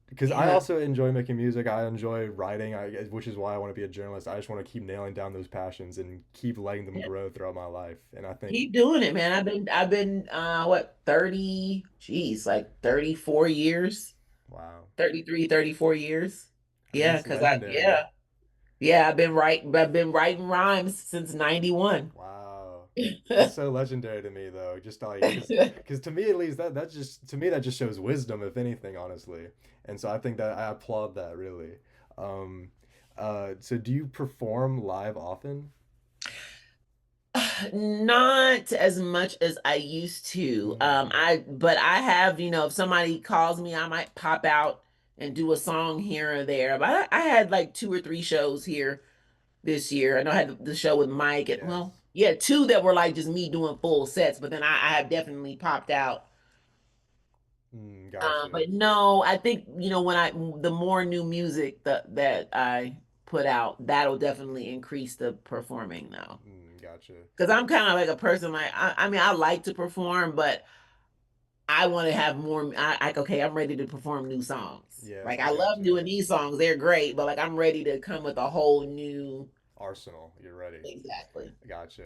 because I
Yeah.
also enjoy making music. I enjoy writing, which is why I want to be a journalist. I just want to keep nailing down those passions and keep letting them
Yeah.
grow throughout my life. And I think,
Keep doing it, man. I've been what, 30, geez, like 34 years,
wow,
33, 34 years.
I mean,
Yeah,
it's
because I
legendary.
yeah. Yeah, I've been writing rhymes since 91.
Wow. That's so legendary to me though. Just like cuz to me at least that's just to me that just shows wisdom if anything honestly. And so I think that I applaud that really. Um so do you perform live often?
Not as much as I used to.
Mm,
But I have, if somebody calls me, I might pop out and do a song here or there. But I had like two or three shows here this year. I know I had the show with Mike, and
yes.
well, yeah, two that were like just me doing full sets. But then I have definitely popped out.
Gotcha.
But no, I think when the more new music that I put out, that'll definitely increase the performing now.
Gotcha.
Because I'm kind of like a person like I mean I like to perform, but I want to have more. Like okay, I'm ready to perform new songs.
Yeah,
Like
I
I love
gotcha.
doing these songs; they're great. But like I'm ready to come with a whole new.
Arsenal, you're ready.
Exactly.
Gotcha.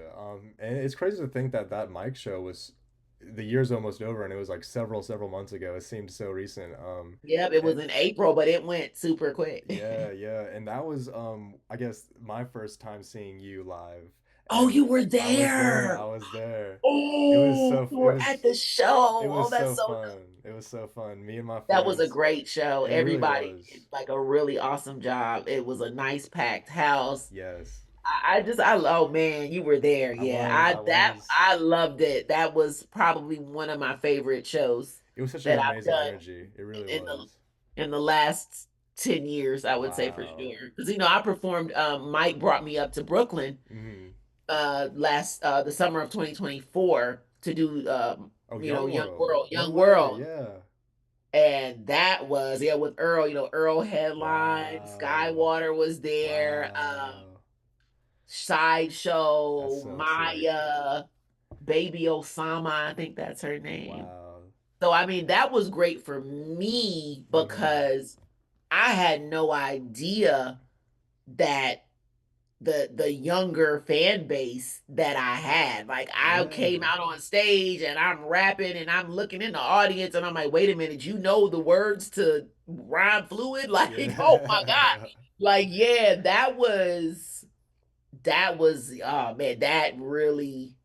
And it's crazy to think that that Mike show was the year's almost over and it was like several months ago. It seemed so recent.
Yep, it
And
was in April, but it went super quick.
yeah, yeah, and that was I guess my first time seeing you live,
Oh,
and
you were
I was there.
there.
I was there.
Oh, you
It
were at the
it
show. Oh,
was
that's
so
so.
fun. It was so fun. Me and my
That was a
friends.
great show.
It really
Everybody did
was.
like a really awesome job. It was a nice packed house.
Yes.
Oh man, you were there. Yeah.
I was.
I loved it. That was probably one of my favorite shows
It was such an
that I've
amazing
done
energy. It really
in the
was.
in the last 10 years, I would say for
Wow.
sure. Because I performed Mike brought me up to Brooklyn
Hmm.
last the summer of 2024 to do
Oh, Young World. No
Young
way.
World.
Yeah.
And that was, yeah, with Earl, Earl headline,
Wow.
Skywater was there,
Wow. That's
Sideshow,
so sick.
Maya, Baby Osama, I think that's her name.
Wow.
So I mean, that was great for me
Hmm.
because I had no idea that the younger fan base that I had. Like I came
Yeah.
out on stage and I'm rapping and I'm looking in the audience and I'm like, wait a minute, you know the words to Rhyme Fluid? Like, oh my God.
Yeah.
Like, yeah, that was oh man, that really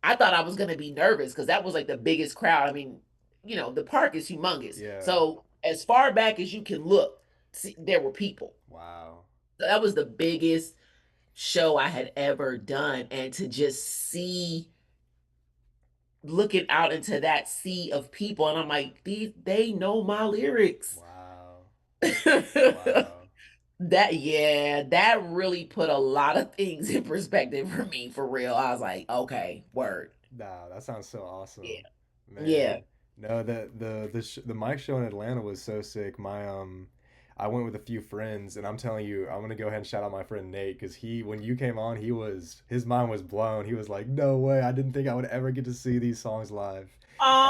I thought I was gonna be nervous because that was like the biggest crowd. I mean, the park is humongous.
Yeah.
So as far back as you can look, see, there were people.
Wow.
So that was the biggest show I had ever done. And to just see looking out into that sea of people, and I'm like, they know my lyrics.
Wow.
that
Wow.
yeah, that really put a lot of things in perspective for me for real. I was like, okay, word.
Nah, that sounds so
Yeah.
awesome.
Yeah.
Man. No, the Mike show in Atlanta was so sick. I went with a few friends and I'm telling you, I'm gonna go ahead and shout out my friend Nate because he when you came on, his mind was blown. He was like, "No way, I didn't think I would ever get to see these songs live."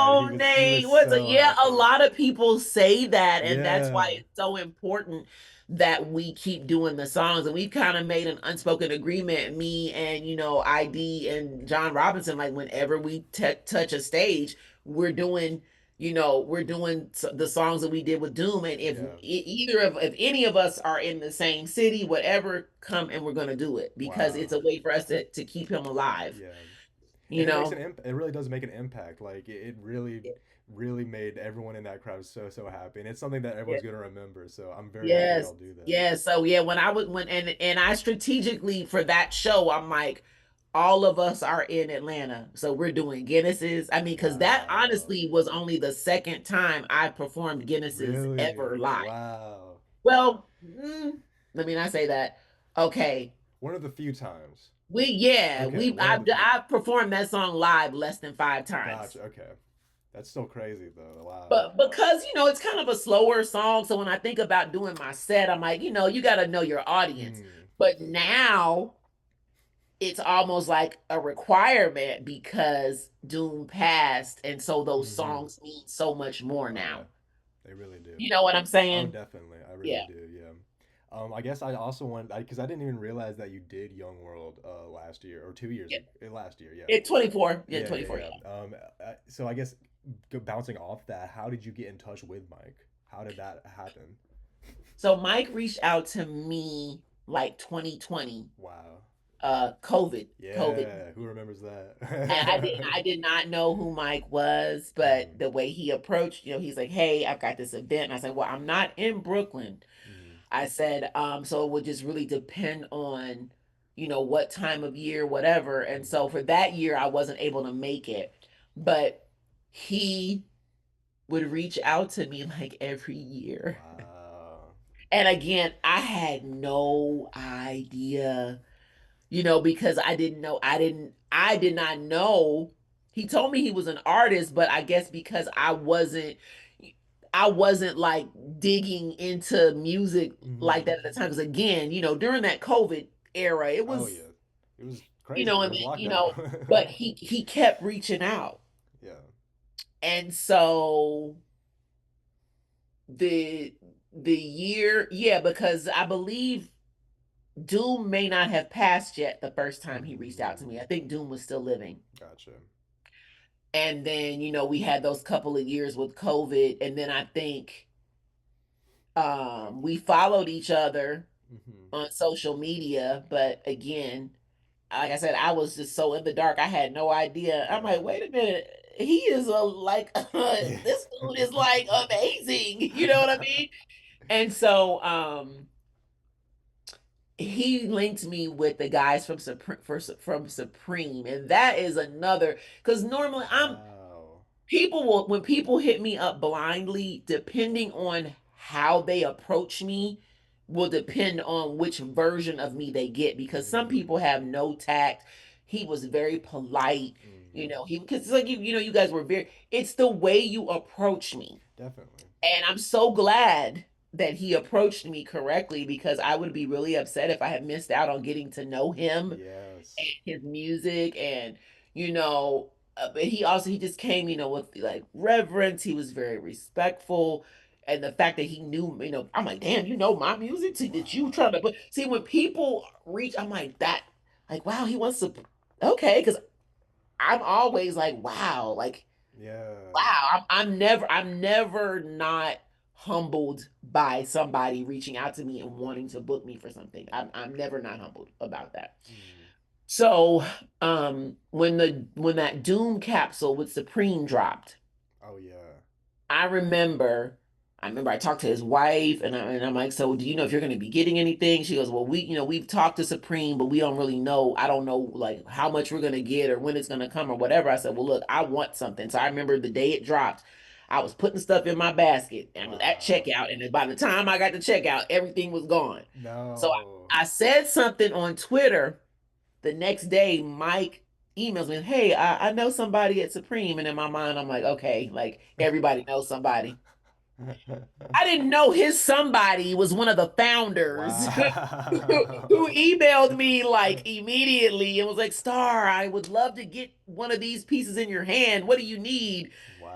And
Oh,
he was
Nate,
so
yeah, a
happy.
lot of people say that, and that's why
Yeah.
it's so important that we keep doing the songs. And we've kind of made an unspoken agreement, me and ID and John Robinson, like whenever we touch a stage, we're doing, the songs that we did with Doom. And if
Yeah.
if any of us are in the same city, whatever, come and we're gonna do it because it's
Wow.
a way for us to keep him alive,
Yeah.
you
And it makes
know.
it really does make an impact. Like it really made everyone in that crowd so happy. And it's something that everyone's going to remember. So I'm very happy
Yes.
y'all do that.
Yes. So yeah, when I would when and I strategically for that show, I'm like, all of us are in Atlanta. So we're doing Guinness's. I mean, because that
Wow.
honestly was only the second time I performed Guinness's
Really?
ever live.
Wow.
Well, let me not say that. Okay.
One of the few times. Okay, one of the few.
I've performed that song live less than 5 times.
Gotcha. Okay, that's still crazy though. Wow.
But because it's kind of a slower song, so when I think about doing my set, I'm like, you got to know your audience.
Mm,
But now it's almost like a requirement because Doom passed, and so those
mm-hmm.
songs mean so much more
Oh yeah,
now.
they really do.
You know what I'm
Oh,
saying?
definitely. I really
Yeah.
do. Yeah. I guess I also wanted because I didn't even realize that you did Young World last year or 2 years
Yeah.
ago. Last year, yeah.
It 24. Yeah,
Yeah,
24.
yeah,
Yeah.
yeah. So I guess bouncing off that, how did you get in touch with Mike? How did that happen?
So Mike reached out to me like 2020,
Wow.
COVID.
Yeah, who remembers that?
And I did not know who Mike was, but
Mm,
the way he approached, he's like, "Hey, I've got this event." And I said, "Well, I'm not in Brooklyn."
mm,
I said, so it would just really depend on, what time of year, whatever. And
mm.
so for that year, I wasn't able to make it. But he would reach out to me like every year.
Wow.
And again, I had no idea, because I did not know. He told me he was an artist, but I guess because I wasn't like digging into music like
Hmm.
that at the time. Because again, during that COVID era, it
Oh
was,
yeah, it was crazy. It
and
was
then,
lockdown.
but he kept reaching out.
Yeah.
And so the year, yeah, because I believe Doom may not have passed yet the first time he reached out to
Mm,
me. I think Doom was still living.
gotcha.
And then, we had those couple of years with COVID. And then I think we followed each other
Hmm.
on social media. But again, like I said, I was just so in the dark. I had no idea. I'm like,
Yeah.
wait a minute. He is
Yeah.
this dude is like amazing. You know what I mean? And so he linked me with the guys from Supreme, and that is another, because normally
Wow.
when people hit me up blindly, depending on how they approach me, will depend on which version of me they get, because some
Mm,
people have no tact. He was very polite,
mm,
he because it's like you guys were very. It's the way you approach me,
definitely.
and I'm so glad that he approached me correctly, because I would be really upset if I had missed out on getting to know him and
Yes.
his music. And you know but he just came, with like reverence. He was very respectful, and the fact that he knew, I'm like, damn, my music. See that you trying to,
Wow.
but see, when people reach, I'm like that, like, wow, he wants to. Okay, because I'm always like, wow, like,
Yeah.
wow, I'm never not humbled by somebody reaching out to me and wanting to book me for something. I'm never not humbled about that.
Mm.
So, when that Doom capsule with Supreme dropped,
Oh yeah.
I remember, I talked to his wife, and I'm like, so do you know if you're going to be getting anything? She goes, well, we've talked to Supreme, but we don't really know. I don't know like how much we're going to get or when it's going to come or whatever. I said, well, look, I want something. So I remember the day it dropped, I was putting stuff in my basket and was at
Wow.
checkout. And then by the time I got to checkout, everything was gone. So
No.
I said something on Twitter. The next day, Mike emails me, hey, I know somebody at Supreme. And in my mind, I'm like, okay, like everybody knows somebody. I didn't know his somebody was one of the founders who
Wow.
emailed me like immediately and was like, staHHr, I would love to get one of these pieces in your hand. What do you need?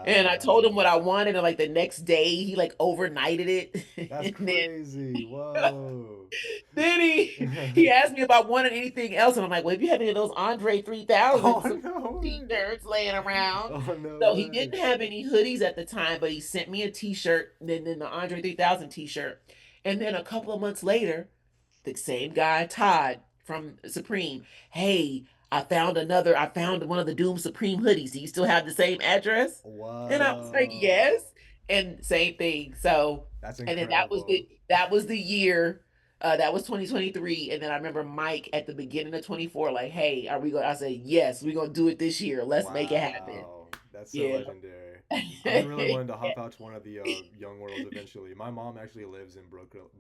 And I told him what
Wow.
I wanted, and like the next day he like overnighted it.
That's
And then
crazy. Whoa.
then he asked me if I wanted anything else, and I'm like, well, if you have any of those Andre
Oh
3000
no way.
t-shirts laying around.
Oh no
So he
way.
didn't have any hoodies at the time, but he sent me a t-shirt, then the Andre 3000 t-shirt. And then a couple of months later, the same guy, Todd from Supreme, hey, I found one of the Doom Supreme hoodies. Do you still have the same address? And I was like, yes.
Whoa.
And same thing. So,
That's
and then
incredible.
that was the year. That was 2023. And then I remember Mike at the beginning of 24, like, hey, are we going? I said, yes, we're going to do it this year. Let's make it happen.
Wow. That's so
Yeah.
legendary. I've been really wanting to hop out to one of the Young Worlds eventually. My mom actually lives in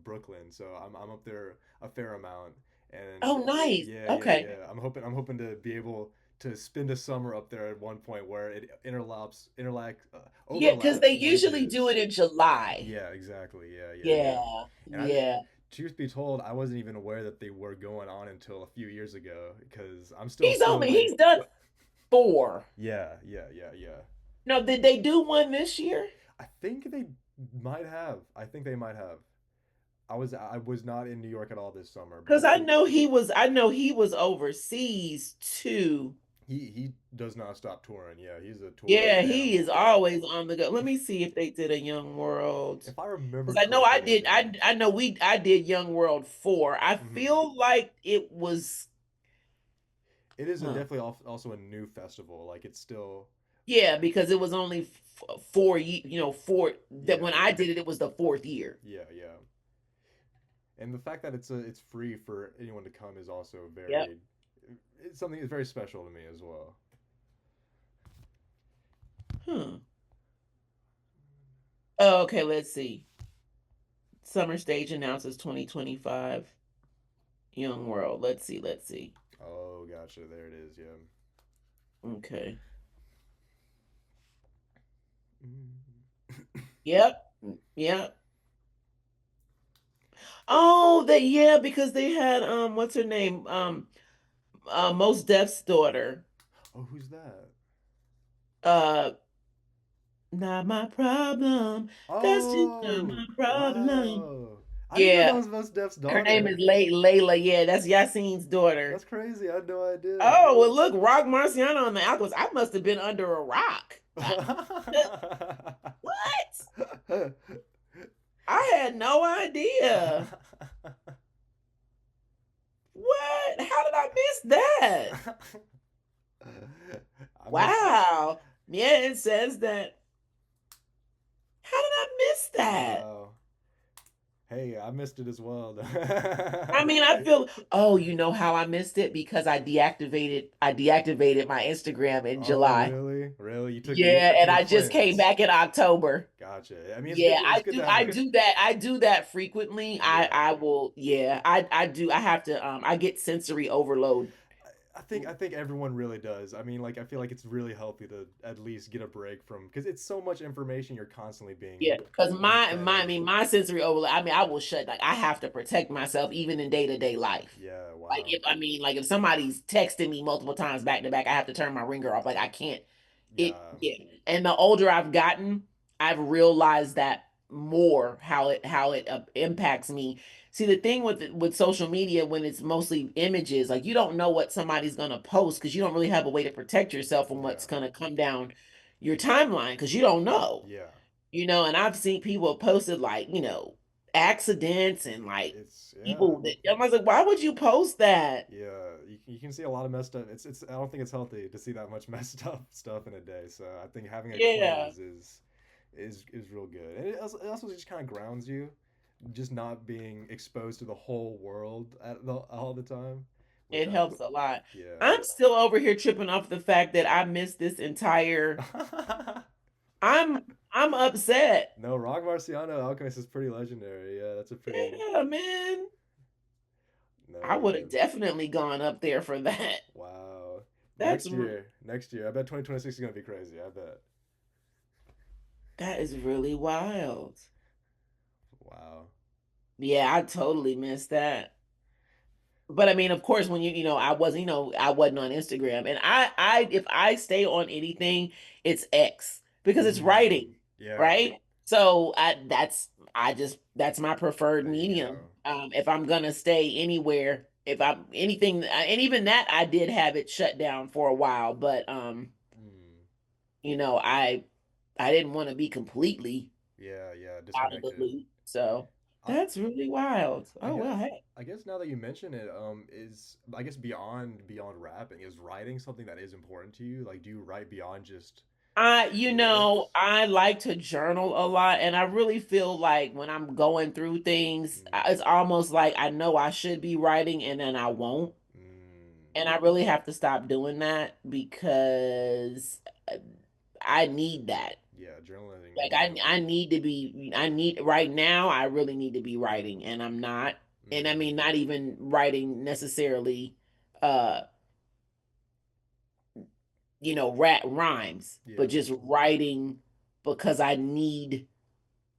Brooklyn, so I'm up there a fair amount. And
Oh, nice. Okay.
I'm hoping to be able to spend a summer up there at one point where it
Yeah, because
overlaps
they usually do
bridges.
it in July.
Yeah, exactly. Yeah, yeah, yeah.
Yeah,
And
yeah.
truth be told, I wasn't even aware that they were going on until a few years ago because I'm still
He's
so.
done four.
Yeah, yeah, yeah, yeah.
No, did they do one this year?
I think they might have. I think they might have. I was not in New York at all this summer, but I
Because
think
I know he was overseas too.
he does not stop touring. Yeah, he's a touring
Yeah, he is
animal.
always on the go. Let me see if they did a Young World.
If I remember
Because I know I
correctly, they
did.
did.
I know I did Young World 4. I
Hmm.
feel like it was,
It is
huh.
definitely also a new festival. Like it's still,
Yeah, because it was only 4 years, four that
yeah,
when I did it, it was the fourth year.
yeah, yeah. And the fact that it's free for anyone to come is also
Yep.
very, it's something that's very special to me as well.
Huh. Oh, okay, let's see. Summer Stage announces 2025 Young World. Let's see.
Oh, gotcha. There it is. Yeah.
Okay.
Mm.
Yep. Yep. Oh, yeah, because they had what's her name? Most Def's daughter.
Oh, who's that?
Uh Not my problem. That's just not
Oh,
my problem.
wow. I didn't know that
Yeah.
was Most Def's
Her name is
daughter.
Layla. Yeah, that's Yassine's
That's
daughter.
crazy. I had no idea.
Oh, well, look, Rock Marciano on the Alchemist. I must have been under a rock. What? I had no idea. What? How did I miss that?
I missed.
Wow. Yeah, it says that. How did I miss that?
Wow. Hey, I missed it as well.
I mean, I feel, oh, you know how I missed it? Because I deactivated my Instagram in
Oh,
July.
really? Really?
Yeah,
You took
and
a
I just came
cleanse.
back in October.
Gotcha. I mean, it's good.
Yeah,
It's good to have
I
a.
do that. I do that frequently.
Yeah.
I will, yeah. I do. I have to I get sensory overload.
I think everyone really does. I mean, like I feel like it's really healthy to at least get a break from because it's so much information you're constantly
Yeah, because
being
I
fed.
mean, my sensory overload. I mean, I will shut. Like, I have to protect myself even in day-to-day life.
Yeah.
Like,
Wow.
if somebody's texting me multiple times back to back, I have to turn my ringer off. Like, I can't.
Yeah.
Yeah. And the older I've gotten, I've realized that more how it impacts me. See, the thing with social media when it's mostly images, like you don't know what somebody's gonna post because you don't really have a way to protect yourself from
Yeah.
what's gonna come down your timeline because you don't know.
Yeah.
And I've seen people posted like, accidents and like
It's yeah.
people that I was like, why would you post that?
Yeah, you can see a lot of messed up. It's. I don't think it's healthy to see that much messed up stuff in a day. So I think having a
Yeah,
cleanse is real good, and it also just kind of grounds you, just not being exposed to the whole world all the time, which
it
I
helps a lot.
yeah.
I'm still over here tripping off the fact that I missed this entire. I'm upset.
No, Rock Marciano Alchemist is pretty legendary. Yeah, that's a pretty
Yeah, man. I
no
would have
man.
definitely gone up there for that.
Wow.
That's
Next year, I bet 2026 is gonna be crazy. I bet.
that is really wild.
Wow.
Yeah, I totally missed that. But I mean, of course, when I wasn't on Instagram, and if I stay on anything, it's X because it's
Mm,
writing,
yeah.
right? So that's my preferred
There you
medium.
go.
If I'm gonna stay anywhere, if I'm anything, and even that I did have it shut down for a while, but
Mm,
you know, I I didn't want to be completely
yeah, yeah,
out of the
disconnected.
loop. So
I,
that's really wild.
I
Oh
guess,
well, hey.
I guess now that you mention it, is I guess beyond rapping, is writing something that is important to you? Like, do you write beyond just lyrics?
I like to journal a lot, and I really feel like when I'm going through things,
Mm,
it's almost like I know I should be writing and then I won't.
mm,
And I really have to stop doing that because I need that.
yeah, journaling
Like
is
I
important.
need to be I need right now I really need to be writing and I'm not. And I
Mm,
mean, not even writing necessarily, uh, rap rhymes, but
yeah.
just writing because I need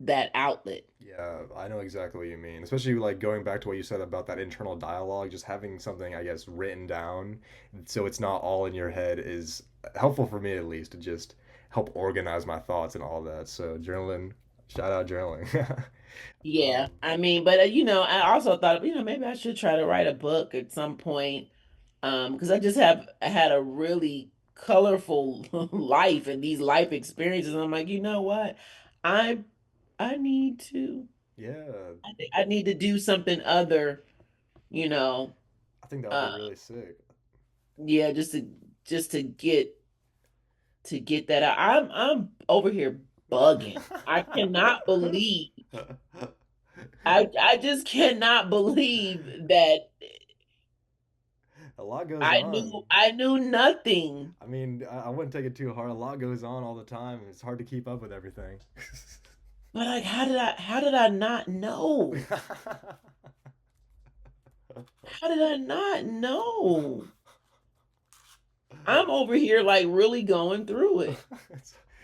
that outlet.
Yeah, I know exactly what you mean. Especially like going back to what you said about that internal dialogue, just having something, I guess, written down so it's not all in your head is helpful for me at least to just help organize my thoughts and all that. So journaling, shout out journaling.
Yeah,
Um,
I mean, but I also thought, maybe I should try to write a book at some point. Because I had a really colorful life and these life experiences. I'm like, you know what? I I need to
yeah,
I need to do something other, you know,
I think that would be
uh
really sick.
yeah, just to get that out. I'm over here bugging. I cannot believe I just cannot believe that
A lot goes on.
I knew nothing.
I mean, I wouldn't take it too hard. A lot goes on all the time. It's hard to keep up with everything.
But like how did I not know? How did I not know? I'm over here like really going through it.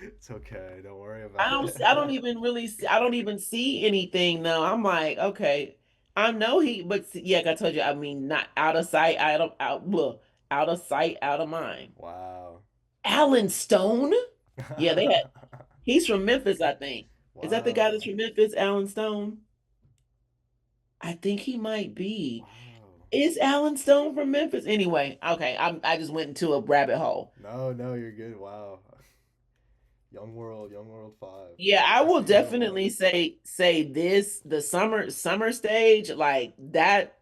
it's okay. Don't worry about it.
I don't even really I don't even see anything now. I'm like, okay, I know but yeah, like I told you, I mean, not out of sight, out of sight, out of mind.
Wow.
Alan Stone? Yeah, he's from Memphis, I think. Is that the guy that's
Wow.
from Memphis, Alan Stone? I think he might be.
Wow.
Is Alan Stone from Memphis? Anyway, okay, I just went into a rabbit hole.
No, no, you're good. Wow. Young World 5.
Yeah, I
I
will
see Young World.
definitely say this, the summer stage, like that.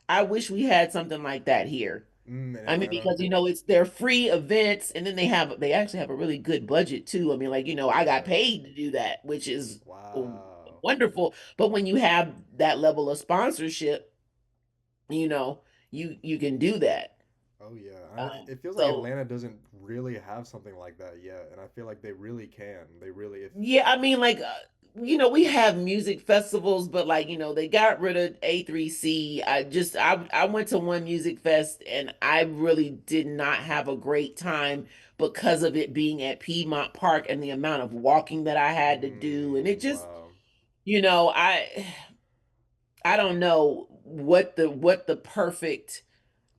I wish we had something like that here.
In
I mean,
Atlanta?
because it's their free events, and then they actually have a really good budget too. I mean, like, I got
Yeah.
paid to do that, which is
Wow.
wonderful. But when you have that level of sponsorship, you know, you can do that.
Oh yeah. It feels like
So
Atlanta doesn't really have something like that yet, and I feel like they really can. They really if
yeah, I mean, like, we have music festivals, but like, they got rid of A3C. I went to one music fest and I really did not have a great time because of it being at Piedmont Park and the amount of walking that I had to do. And it just,
wow.
you know, I I don't know what the perfect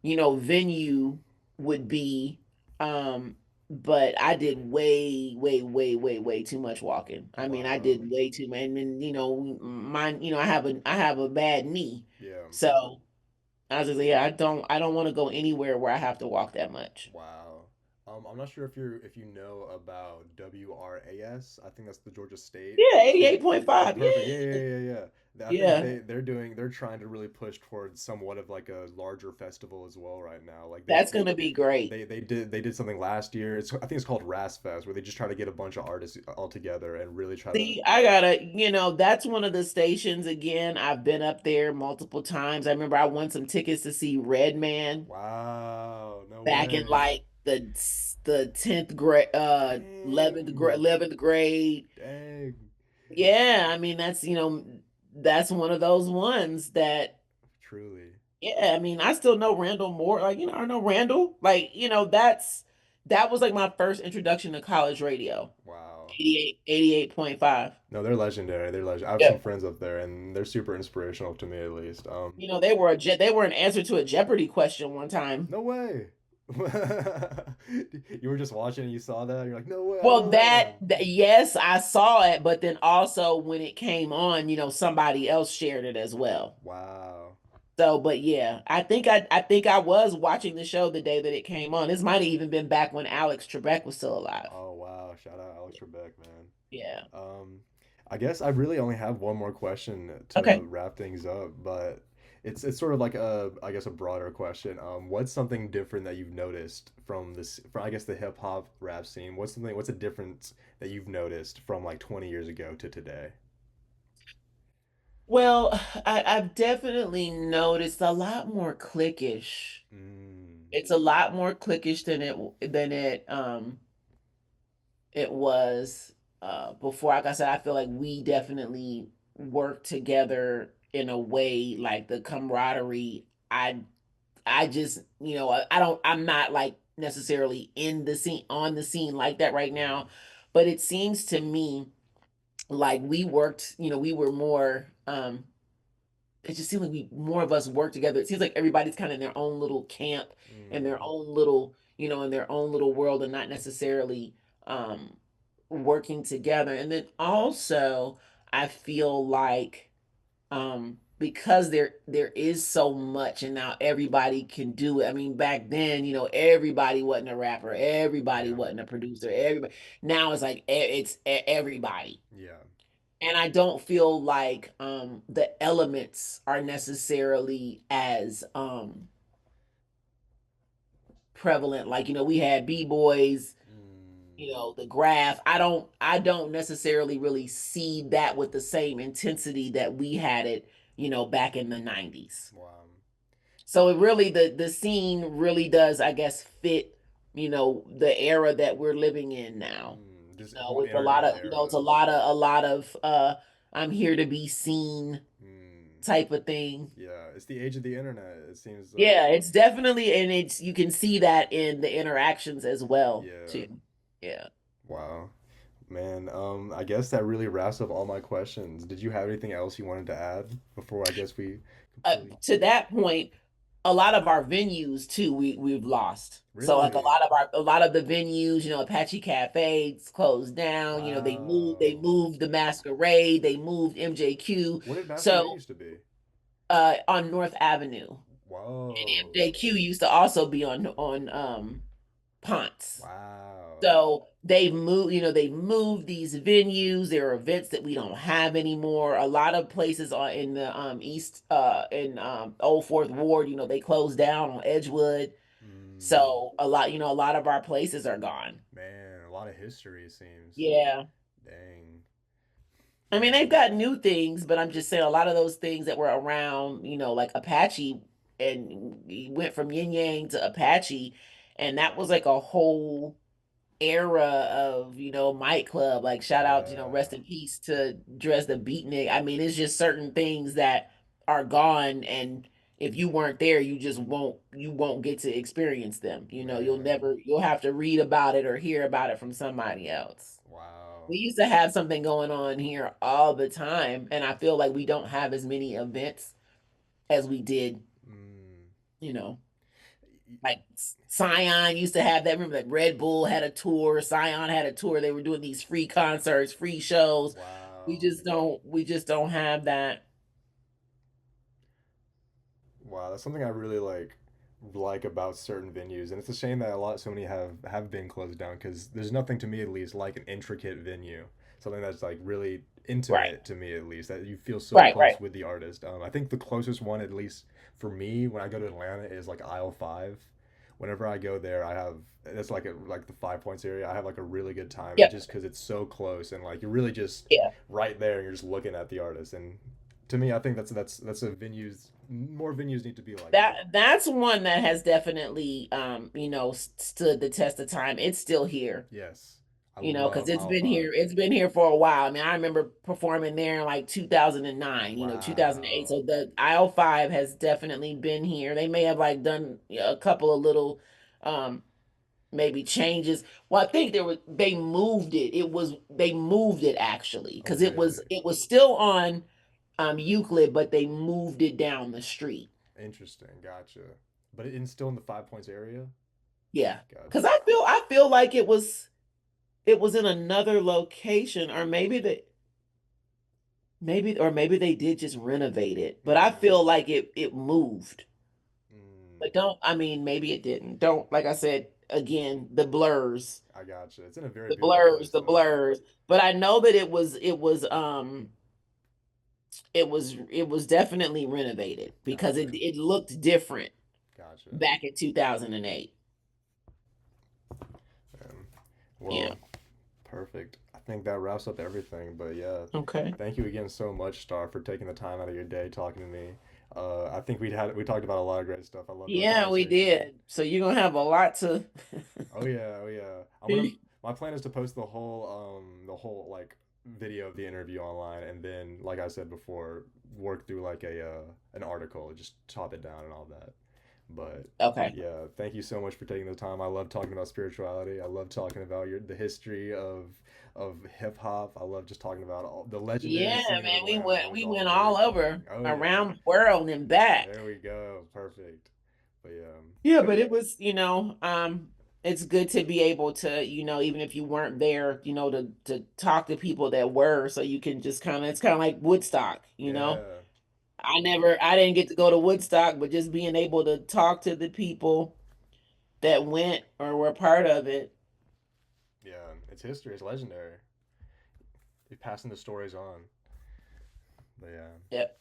venue would be. Um, but I did way, way, way, way, way too much walking. I mean, I
Wow.
did way too much. And then, mine, I have a bad knee.
Yeah.
So I was just like, yeah, I don't want to go anywhere where I have to walk that much.
Wow. I'm not sure if you know about WRAS. I think that's the Georgia State.
Yeah,
Oh,
88.5.
perfect.
Yeah.
Yeah. I think
Yeah.
they're trying to really push towards somewhat of like a larger festival as well right now. Like
That's gonna be great.
they did something last year. I think it's called Ras Fest, where they just try to get a bunch of artists all together and really try to.
See, I gotta, that's one of the stations again. I've been up there multiple times. I remember I won some tickets to see Redman
Wow, no
back in
way.
like the 10th grade, 11th grade.
Dang.
Yeah, I mean that's one of those ones that,
Truly.
yeah, I mean I still know Randall Moore. Like, I know Randall. Like, that was like my first introduction to college radio.
Wow.
88.5.
No, they're legendary. They're legend. I have some
Yeah.
friends up there, and they're super inspirational to me, at least.
They were an answer to a Jeopardy question one time.
No way. You were just watching and you saw that. And you're like, no way, I
Well,
know that one.
yes, I saw it, but then also when it came on, somebody else shared it as well.
Wow.
So, but yeah, I think I was watching the show the day that it came on. This might have even been back when Alex Trebek was still alive.
Oh wow. Shout out Alex Trebek, man.
Yeah.
Um, I guess I really only have one more question to
Okay.
wrap things up, but it's sort of like a I guess a broader question. What's something different that you've noticed from I guess the hip hop rap scene? What's a difference that you've noticed from like 20 years ago to today?
Well, I've definitely noticed a lot more cliquish.
Mm,
It's a lot more cliquish than it was before. Like I said, I feel like we definitely work together in a way, like the camaraderie. I just, I don't, I'm not like necessarily in the scene, on the scene like that right
Mm,
now, but it seems to me like we worked, we were more, it just seemed like we more of us work together. It seems like everybody's kind of in their own little camp and their
mm,
own little, in their own little world and not necessarily um working together. And then also I feel like because there is so much and now everybody can do it. I mean, back then, everybody wasn't a rapper, everybody
yeah,
wasn't a producer, everybody. Now it's like everybody.
yeah,
And I don't feel like the elements are necessarily as prevalent. Like, we had B-boys,
mm,
the graph. I don't necessarily really see that with the same intensity that we had it, back in the 90s.
wow,
So it really, the scene really does, I guess, fit, the era that we're living in now.
this whole
With a lot
internet
of, it's
era.
a lot of I'm here to be seen
Mm,
type of thing.
yeah, it's the age of the internet. It seems like,
Yeah, it's definitely, and it's, you can see that in the interactions as well,
yeah,
too. Yeah.
wow. Man, I guess that really wraps up all my questions. Did you have anything else you wanted to add before I guess we completely
To that point, a lot of our venues too, we've lost. So like
really?
a lot of the venues, Apache Cafes closed down. They
Wow.
moved the Masquerade, they moved MJQ.
What did Masquerade
So
used to be?
on North Avenue, and
Whoa.
MJQ used to also be on Ponce.
Wow.
So they moved these venues. There are events that we don't have anymore. A lot of places are in the east in Old Fourth Ward, they closed down on Edgewood.
Mm,
So a lot of our places are gone.
man, a lot of history it seems.
Yeah.
Dang.
I mean, they've
Man.
got new things, but I'm just saying a lot of those things that were around, like Apache, and we went from Yin Yang to Apache, and that was like a whole era of, Mic Club. Like shout out,
Yeah.
rest in peace to Dress the Beatnik. I mean, it's just certain things that are gone, and if you weren't there, you won't get to experience them.
Man.
You'll have to read about it or hear about it from somebody else.
Wow.
We used to have something going on here all the time, and I feel like we don't have as many events as we did,
Mm.
you know. Like Scion used to have that. Remember that Red Bull had a tour, Scion had a tour. They were doing these free concerts, free shows.
Wow.
We just don't have that.
Wow, that's something I really like about certain venues, and it's a shame that so many have been closed down because there's nothing to me at least like an intricate venue, something that's like really
Right.
intimate to me at least that you feel so
Right,
close
right.
with the artist. I think the closest one at least for me when I go to Atlanta is like aisle 5. Whenever I go there, I have that's like the 5 points area. I have like a really good time, and
Yep.
just because it's so close and like you're really just
Yeah.
right there and you're just looking at the artist. And to me, I think that's a venues more venues need to be like that.
That's one that has definitely stood the test of time. It's still here.
Yes, I
Because
love aisle 5.
it's been here for a while. I mean, I remember performing there in like 2009, 2008.
Wow.
So the aisle 5 has definitely been here. They may have like done a couple of little um maybe changes. Well, I think they moved it. They moved it actually
Oh,
because
really?
it was still on Euclid, but they moved it down the street.
Interesting. Gotcha. But it's still in the 5 points area.
Yeah. Because
Gotcha.
I feel like it was in another location, or maybe they did just renovate it, but I feel
Mm,
like it moved.
mm,
But don't I mean maybe it didn't. Don't, like I said again, the blurs.
I gotcha. It's in a very
The
beautiful
blurs,
place
the
though.
blurs. But I know that it was definitely renovated because
Gotcha.
it looked different
Gotcha.
back in 2008.
Um,
Yeah.
well, perfect. I think that wraps up everything. But yeah,
Okay.
thank you again so much, Star, for taking the time out of your day talking to me. I think we talked about a lot of great stuff. I loved our
Yeah, we
conversation.
did. So you're gonna have a lot to
Oh yeah, oh yeah. My plan is to post the whole like video of the interview online, and then, like I said before, work through like a an article, just chop it down and all that. But
Okay.
yeah, thank you so much for taking the time. I love talking about spirituality. I love talking about the history of hip hop. I love just talking about all the legendary
Yeah,
scene of
man,
Atlanta. It was
we
all
went
very
all
fun.
over
Oh yeah,
around the world and back.
there we go. Perfect. But yeah,
Yeah, but it was, it's good to be able to, even if you weren't there, to talk to people that were, so you can just it's kind of like Woodstock,
yeah,
I didn't get to go to Woodstock, but just being able to talk to the people that went or were part of it.
yeah. It's history. It's legendary. You're passing the stories on. But yeah.
Yep.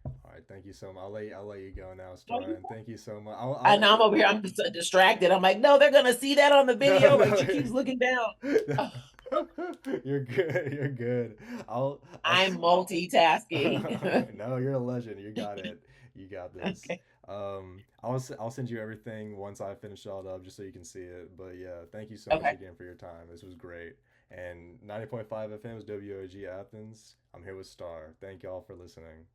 All right. Thank you so much. I'll let you go now,
Oh,
Star.
you
And thank you so much.
I know I'm over here. I'm just so distracted. I'm like, no, they're gonna see that on the
No,
video, and
no.
she keeps looking down. Oh,
You're good. You're good. I'll.
I'm multitasking.
No, you're a legend. You got it. You got this.
Okay.
I'll send you everything once I finish all up, just so you can see it. But yeah, thank you so much
Okay.
again for your time. This was great. And 90.5 FM is WOG Athens. I'm here with Star. Thank y'all for listening.